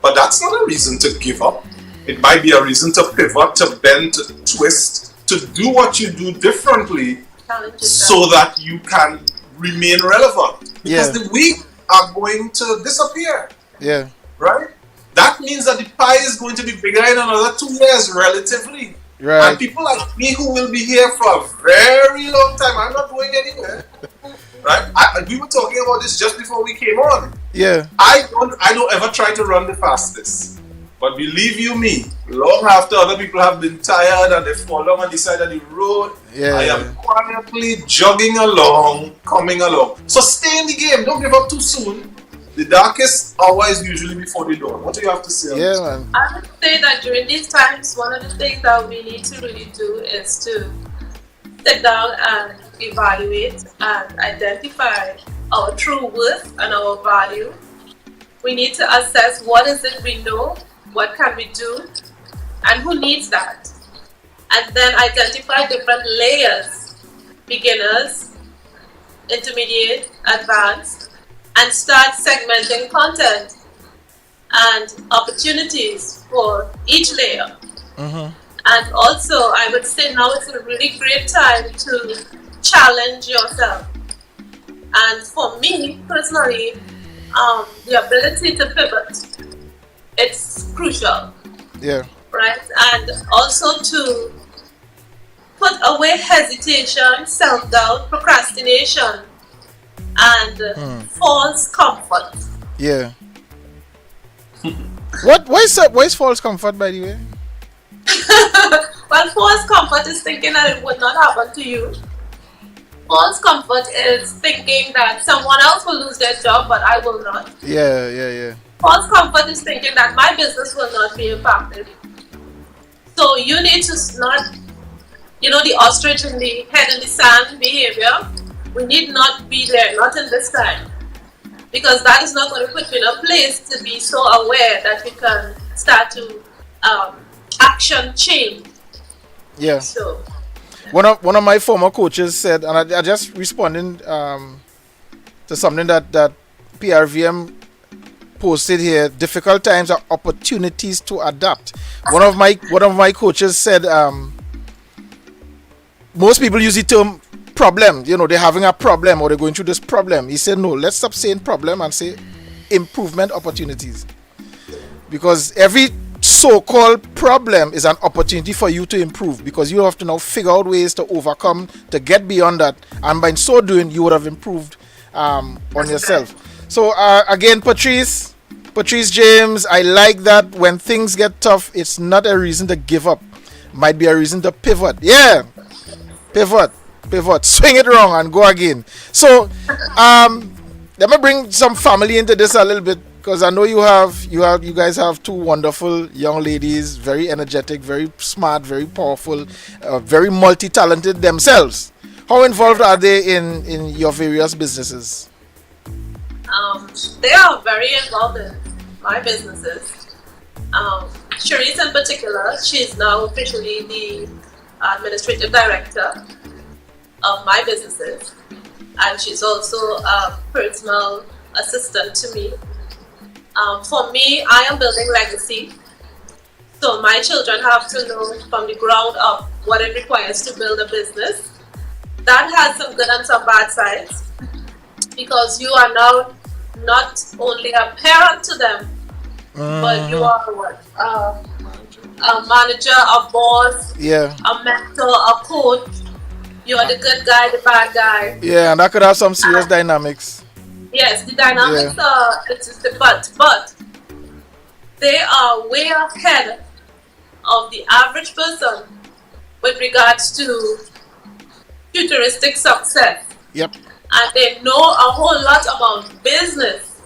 But that's not a reason to give up. It might be a reason to pivot, to bend, to twist, to do what you do differently so that you can remain relevant. Because the weak are going to disappear. Yeah. Right? That means that the pie is going to be bigger in another 2 years, relatively. Right. And people like me who will be here for a very long time, I'm not going anywhere. Right? We were talking about this just before we came on. Yeah. I don't ever try to run the fastest. But believe you me, long after other people have been tired and they've fallen on the side of the road, I am quietly jogging along, coming along. So stay in the game. Don't give up too soon. The darkest hour is usually before the dawn. What do you have to say? Yeah, man. I would say that during these times, one of the things that we need to really do is to sit down and evaluate and identify our true worth and our value. We need to assess what is it we know, what can we do, and who needs that. And then identify different layers, beginners, intermediate, advanced, and start segmenting content and opportunities for each layer. And also, I would say now it's a really great time to challenge yourself. And for me, personally, the ability to pivot, it's crucial. Yeah. Right? And also to put away hesitation, self-doubt, procrastination, and false comfort. Yeah. Why is false comfort, by the way? Well, false comfort is thinking that it would not happen to you. False comfort is thinking that someone else will lose their job, but I will not. Yeah. False comfort is thinking that my business will not be impacted. So you need to not, the ostrich in the head in the sand behavior. We need not be there, not in this time. because that is not going to put you in a place to be so aware that you can start to action change. Yeah. So One of my former coaches said, and I just responding to something that PRVM posted here. Difficult times are opportunities to adapt. One of my coaches said, most people use the term problem. You know, they're having a problem or they're going through this problem. He said, no, let's stop saying problem and say improvement opportunities, because every so-called problem is an opportunity for you to improve, because you have to now figure out ways to overcome, to get beyond that, and by so doing you would have improved on yourself. So again, Patrice James, I like that when things get tough, it's not a reason to give up, might be a reason to pivot. Pivot, swing it wrong and go again. So let me bring some family into this a little bit, because I know you guys have two wonderful young ladies, very energetic, very smart, very powerful, very multi-talented themselves. How involved are they in your various businesses? They are very involved in my businesses. Cherise in particular, she's now officially the administrative director of my businesses, and she's also a personal assistant to me. For me, I am building legacy, so my children have to know from the ground up what it requires to build a business. That has some good and some bad sides, because you are now not only a parent to them, but you are what? A manager, a boss, a mentor, a coach. You are the good guy, the bad guy. Yeah, and that could have some serious dynamics. Yes, the dynamics are, but they are way ahead of the average person with regards to futuristic success. Yep. And they know a whole lot about business.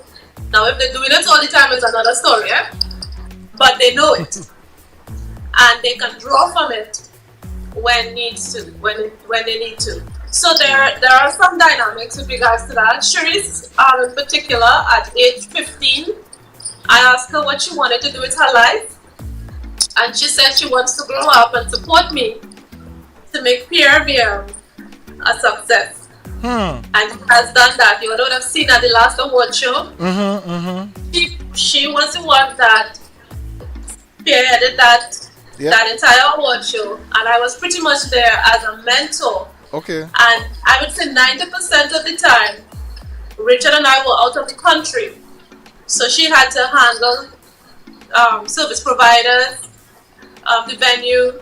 Now, if they're doing it all the time is another story, but they know it. And they can draw from it when needs to, when they need to. So there are some dynamics with regards to that. Cherise, in particular, at age 15, I asked her what she wanted to do with her life, and she said she wants to grow up and support me to make PRVM a success. And she has done that. You would have seen at the last award show. She was the one that spearheaded that entire award show, and I was pretty much there as a mentor. Okay. And I would say 90% of the time, Richard and I were out of the country, so she had to handle service providers, the venue,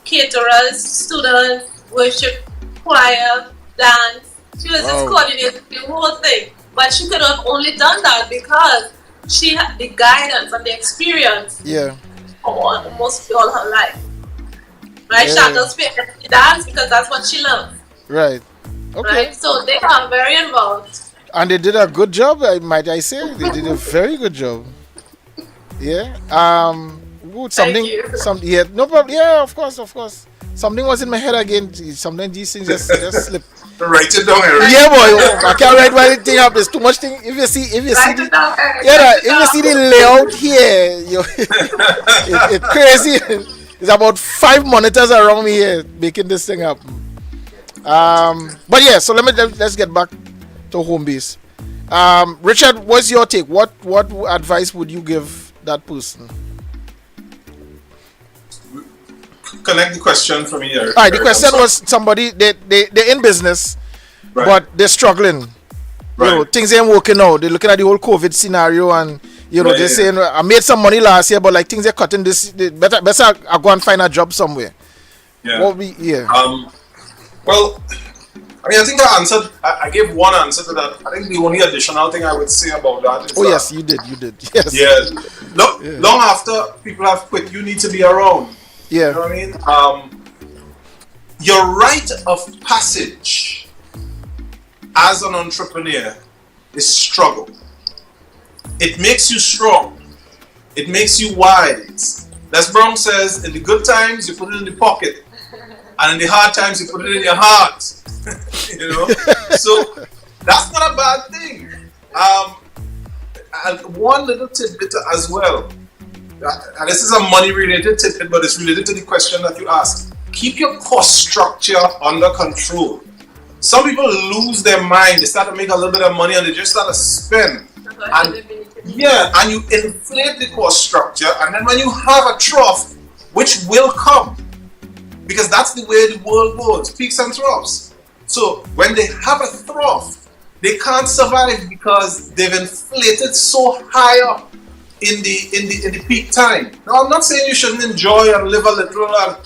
caterers, students, worship, choir, dance. She was just coordinating the whole thing. But she could have only done that because she had the guidance and the experience almost all her life. Right? She had to dance because that's what she loves. Right. Okay. Right? So they are very involved. And they did a good job, might I say. They did a very good job. Yeah. Good. No problem. Yeah, of course. Something was in my head again. Sometimes these things just slip. Write it down, Eric. Yeah, boy. I can't write anything up. There's too much thing. If you see the layout here, it's crazy. There's about 5 monitors around me here making this thing up. But yeah, so let's get back to home base. Richard, what's your take? What advice would you give that person? Connect the question for me, Eric. All right, the question was somebody they're in business, but they're struggling. You know, things ain't working out. They're looking at the whole COVID scenario, and they're saying, I made some money last year, but like things are cutting this. Better I go and find a job somewhere. Yeah. Well, I mean, I think I gave one answer to that. I think the only additional thing I would say about that is yes, you did. Yes. Yeah. Long after people have quit, you need to be around. Yeah. You know what I mean? Your rite of passage as an entrepreneur is struggle. It makes you strong. It makes you wise. Les Brown says, in the good times, you put it in the pocket. And in the hard times, you put it in your heart. So that's not a bad thing. And one little tidbit as well. And this is a money-related tidbit, but it's related to the question that you asked. Keep your cost structure under control. Some people lose their mind. They start to make a little bit of money and they just start to spend. And you inflate the cost structure, and then when you have a trough, which will come, because that's the way the world goes, peaks and troughs. So when they have a trough, they can't survive because they've inflated so high up in the peak time. Now, I'm not saying you shouldn't enjoy and live a little and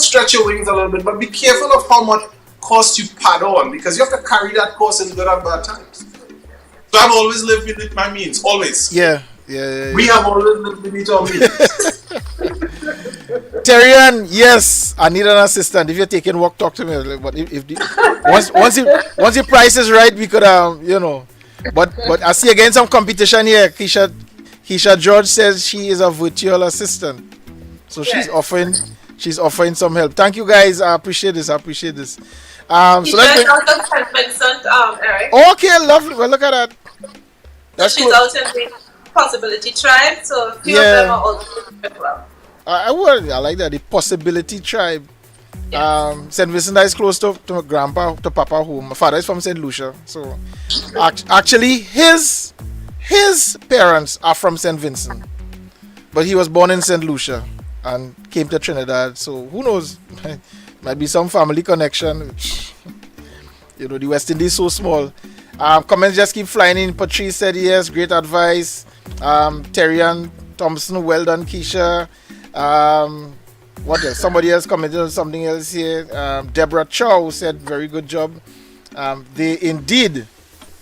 stretch your wings a little bit, but be careful of how much cost you pad on, because you have to carry that cost in good and bad times. So I've always lived within my means, always. Yeah. We have always lived within our means. Terry-Ann, yes, I need an assistant. If you're taking work, talk to me. But once the price is right, we could But I see again some competition here. Keisha George says she is a virtual assistant, so she's offering some help. Thank you guys. I appreciate this. So let's Eric. Okay, lovely. Well, look at that. That's she's cool. out in the Possibility Tribe, so a few of them are also as well. I like that, the Possibility Tribe. Yes. St. Vincent is close to grandpa, to papa home. My father is from St. Lucia, so actually his parents are from St. Vincent, but he was born in St. Lucia and came to Trinidad. So who knows? Might be some family connection. The West Indies is so small. Comments just keep flying in. Patrice said yes, great advice. Terry-Ann Thompson, well done, Keisha. What else? Somebody else commented on something else here. Deborah Chow said very good job. They indeed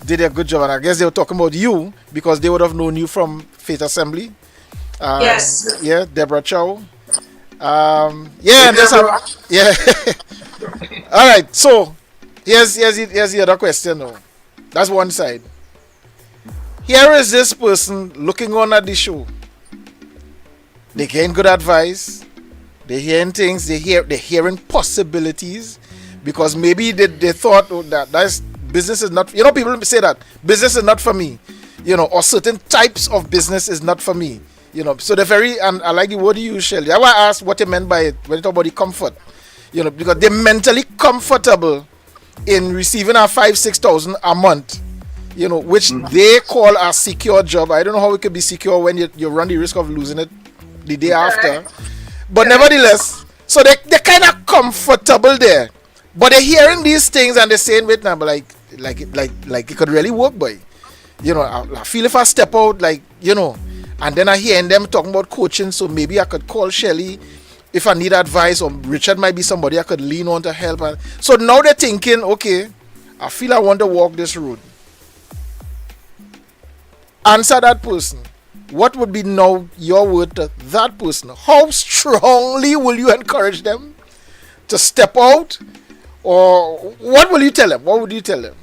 did a good job, and I guess they were talking about you because they would have known you from Faith Assembly. Yes. Yeah, Deborah Chow. And there's all right, so here's the other question now. That's one side. Here is this person looking on at the show. They're getting good advice. They're hearing things. They're hearing possibilities, because maybe they thought that's business is not. People say that business is not for me. Or certain types of business is not for me. So they're very, and I like the word you use, Shelly. I want to ask what you meant by it when you talk about the comfort. Because they're mentally comfortable in receiving a 5,000-6,000 a month, which they call a secure job. I don't know how it could be secure when you run the risk of losing it the day after. But nevertheless, so they're kind of comfortable there. But they're hearing these things and they're saying, wait now, but like it could really work, boy. I feel if I step out, and then I hearing them talking about coaching, so maybe I could call Shelly if I need advice, or Richard might be somebody I could lean on to help. So now they're thinking, okay, I feel I want to walk this road. Answer that person. What would be now your word to that person? How strongly will you encourage them to step out? Or what will you tell them? What would you tell them?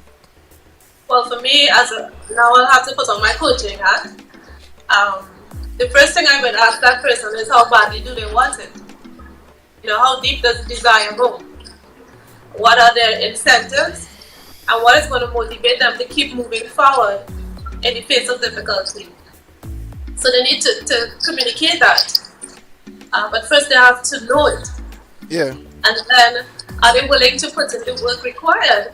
Well, for me, now I'll have to put on my coaching hat. The first thing I would ask that person is, how badly do they want it? How deep does the desire go? What are their incentives? And what is going to motivate them to keep moving forward in the face of difficulty? So they need to communicate that. But first they have to know it. Yeah. And then, are they willing to put in the work required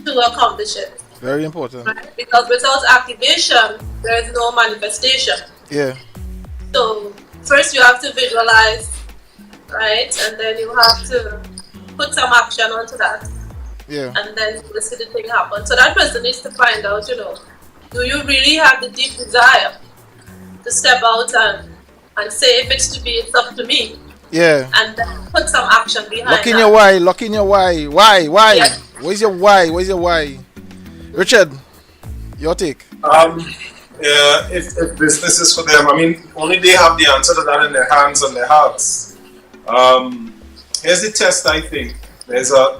to accomplish it? Very important. Right? Because without activation, there is no manifestation. Yeah. So first you have to visualize, right? And then you have to put some action onto that. Yeah. And then you see the thing happen. So that person needs to find out, do you really have the deep desire to step out and say, if it's to be, it's up to me. Yeah. And then put some action behind Lock in your why. Lock in your why. Why? Yes. Where's your why? Richard, your take. If business is for them, only they have the answer to that in their hands and their hearts. Here's the test, I think. There's a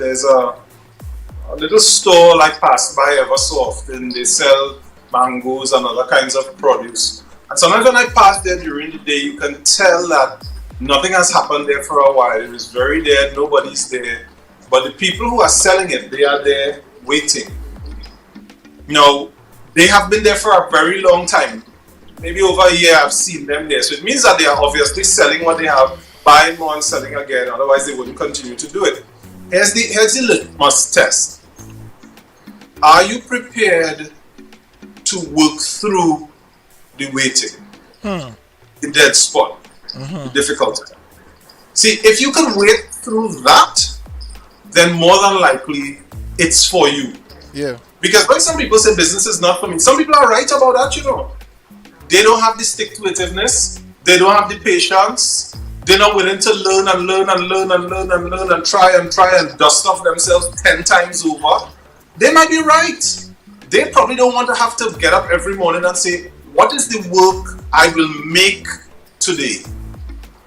little store like passed by ever so often. They sell mangoes and other kinds of produce. And sometimes when I pass there during the day, you can tell that nothing has happened there for a while. It is very dead, nobody's there. But the people who are selling it, they are there waiting. they have been there for a very long time. Maybe over a year I've seen them there. So it means that they are obviously selling what they have, buying more and selling again. Otherwise they wouldn't continue to do it. Here's the litmus test. Are you prepared to work through the waiting? The dead spot, the difficulty. See, if you can wait through that, then more than likely it's for you. Yeah. Because when some people say business is not for me, some people are right about that, you know. They don't have the stick-to-itiveness. They don't have the patience. They're not willing to learn and learn and learn and learn and learn and try and dust off themselves 10 times over. They might be right. They probably don't want to have to get up every morning and say, what is the work I will make today?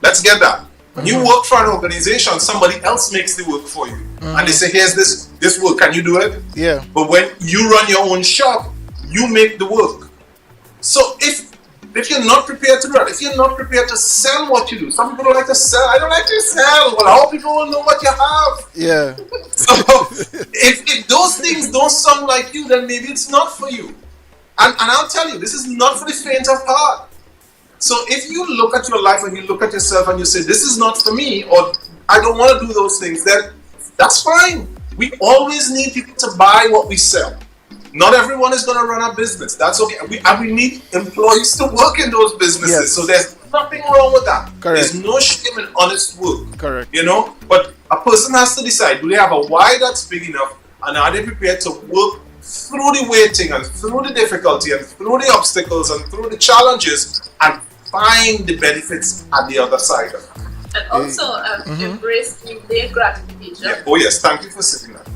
Let's get that. When you work for an organization, somebody else makes the work for you. And they say, here's this work, can you do it? Yeah. But when you run your own shop, you make the work. So if you're not prepared to do that, if you're not prepared to sell what you do, some people don't like to sell. I don't like to sell. Well, how people will know what you have? Yeah. So if those things don't sound like you, then maybe it's not for you. And I'll tell you, this is not for the faint of heart. So if you look at your life and you look at yourself and you say, this is not for me, or I don't want to do those things, then that's fine. We always need people to buy what we sell. Not everyone is going to run a business. That's okay. We need employees to work in those businesses. Yes. So there's nothing wrong with that. Correct. There's no shame in honest work. Correct. You know? But a person has to decide, do they have a why that's big enough, and are they prepared to work through the waiting and through the difficulty and through the obstacles and through the challenges and find the benefits at the other side of it. And also embrace delayed gratification. Yeah. Oh yes, thank you for saying that.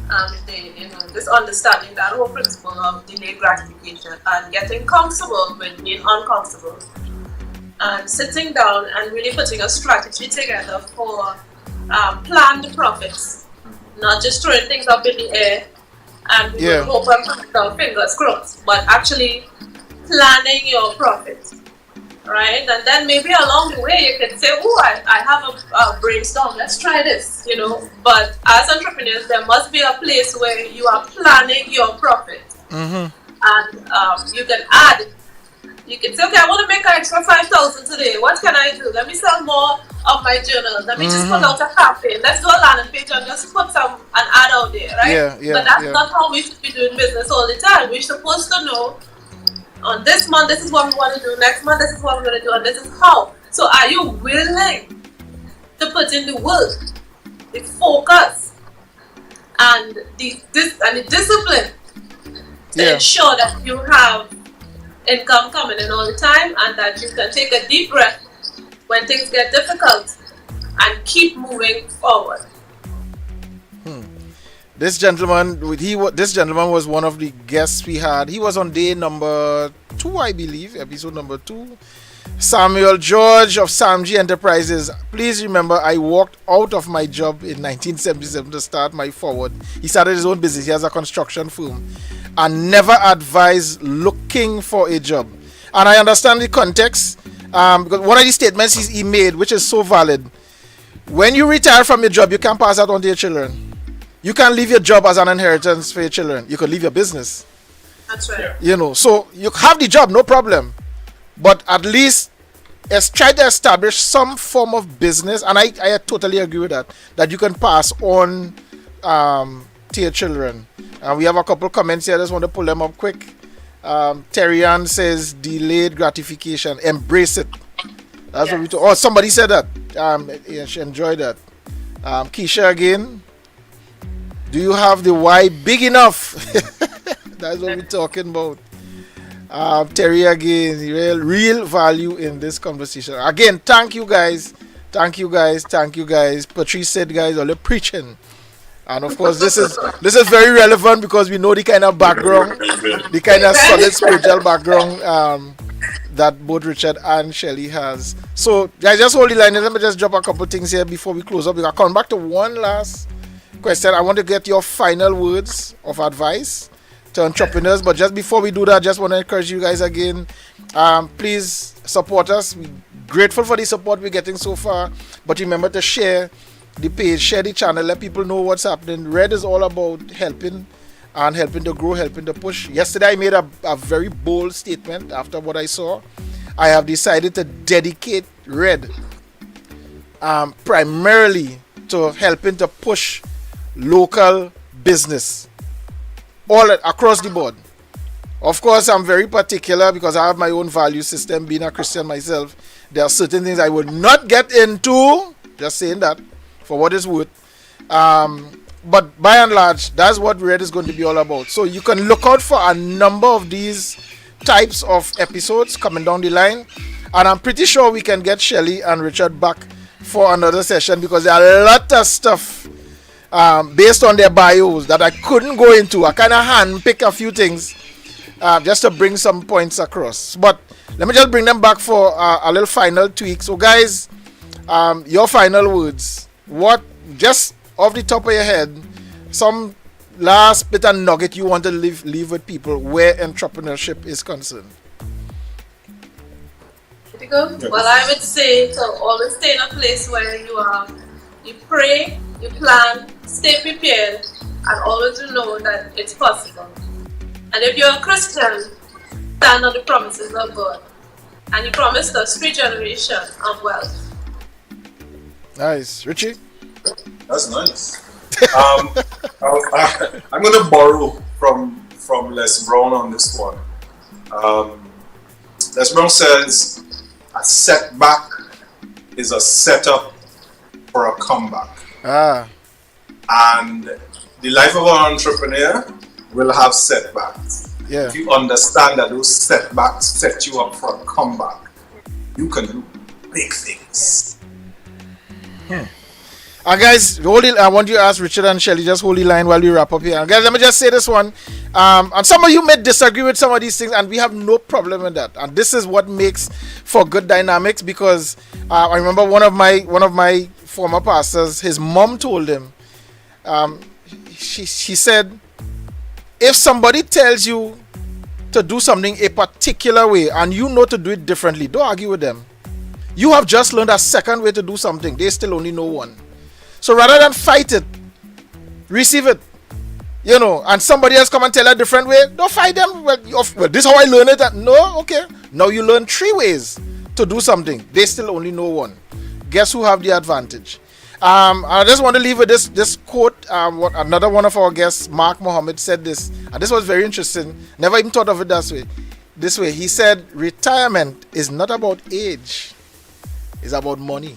This understanding that whole principle of delayed gratification and getting comfortable with being uncomfortable, and sitting down and really putting a strategy together for planned profits, not just throwing things up in the air and we will hope and put our fingers crossed, but actually planning your profits. Right, and then maybe along the way you can say, oh, I have a brainstorm, let's try this, you know. But as entrepreneurs, there must be a place where you are planning your profit. And you can add, you can say, okay, I want to make an extra 5,000 today. What can I do? Let me sell more of my journals. Let me just put out a campaign. Let's do a landing page and just put an ad out there, right? But that's not how we should be doing business all the time. We're supposed to know, on this month, this is what we want to do. Next month, this is what we're going to do. And this is how. So are you willing to put in the work, the focus, and the discipline to ensure that you have income coming in all the time and that you can take a deep breath when things get difficult and keep moving forward? This gentleman was one of the guests we had. He was on day number 2, I believe, episode number 2. Samuel George of Samji Enterprises. Please remember, I walked out of my job in 1977 to start my forward. He started his own business. He has a construction firm and never advised looking for a job. And I understand the context because one of the statements he made, which is so valid. When you retire from your job, you can't pass that on to your children. You can't leave your job as an inheritance for your children. You could leave your business. That's right. You know, so you have the job, no problem. But at least try to establish some form of business. And I totally agree with that you can pass on to your children. And we have a couple comments here. I just want to pull them up quick. Terry-Ann says, delayed gratification. Embrace it. That's what we talk. Oh, somebody said that. She enjoyed that. Keisha again. Do you have the why big enough? That's what we're talking about. Terry again, real value in this conversation. Again, thank you guys. Patrice said, guys, all the preaching. And of course, this is very relevant because we know the kind of background, the kind of solid spiritual background that both Richard and Shelly has. So, guys, just hold the line. Let me just drop a couple things here before we close up. We can come back to one last question. I want to get your final words of advice to entrepreneurs, but just before we do that, just want to encourage you guys again, please support us. We're grateful for the support we're getting so far, but remember to share the page, share the channel, let people know what's happening. Red is all about helping and helping to grow, helping to push. Yesterday I made a very bold statement after what I saw. I have decided to dedicate Red primarily to helping to push local business all across the board. Of course, I'm very particular because I have my own value system, being a Christian myself. There are certain things I would not get into, just saying that, for what it's worth. But by and large, that's what Red is going to be all about. So you can look out for a number of these types of episodes coming down the line. And I'm pretty sure we can get Shelly and Richard back for another session because there are a lot of stuff based on their bios that I couldn't go into. I kind of handpick a few things just to bring some points across. But let me just bring them back for a little final tweak. So guys, your final words. What, just off the top of your head, some last bit of nugget you want to leave with people where entrepreneurship is concerned? Well, I would say to always stay in a place where you pray, you plan, stay prepared, and always know that it's possible. And if you're a Christian, stand on the promises of God. And He promised us 3 generations of wealth. Nice. Richie? That's nice. I'm going to borrow from Les Brown on this one. Les Brown says, a setback is a setup for a comeback. And the life of an entrepreneur will have setbacks. Yeah. If you understand that those setbacks set you up for a comeback, you can do big things. Guys, I want you to ask Richard and Shelly, just hold the line while we wrap up here. Guys, let me just say this one. And some of you may disagree with some of these things, and we have no problem with that. And this is what makes for good dynamics, because I remember one of my former pastors, his mom told him, she said, if somebody tells you to do something a particular way and you know to do it differently, don't argue with them. You have just learned a second way to do something. They still only know one. So rather than fight it, receive it. And somebody else come and tell a different way, don't fight them. Well, this is how I learn it. No, okay. Now you learn 3 ways to do something. They still only know one. Guess who have the advantage? I just want to leave with this quote. Another one of our guests, Mark Mohammed, said this, and this was very interesting. Never even thought of it this way. He said, retirement is not about age. It's about money.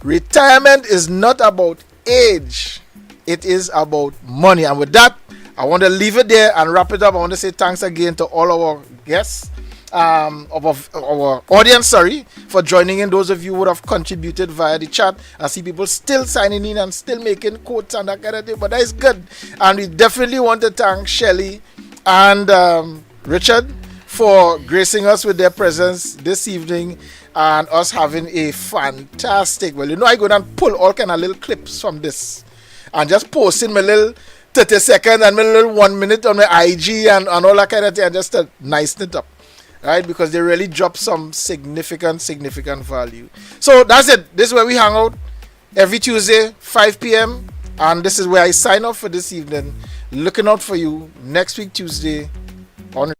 Retirement is not about age. It is about money. And with that, I want to leave it there and wrap it up. I want to say thanks again to all our guests, of our audience, for joining in. Those of you who would have contributed via the chat. I see people still signing in and still making quotes and that kind of thing, but that is good. And we definitely want to thank Shelly and Richard for gracing us with their presence this evening and us having a fantastic, I go and pull all kind of little clips from this and just post in my little 30 seconds and my little 1 minute on my IG and all that kind of thing, and just to nice it up, right? Because they really drop some significant value. So that's it. This is where we hang out every Tuesday, 5 p.m. And this is where I sign off for this evening. Looking out for you next week, Tuesday on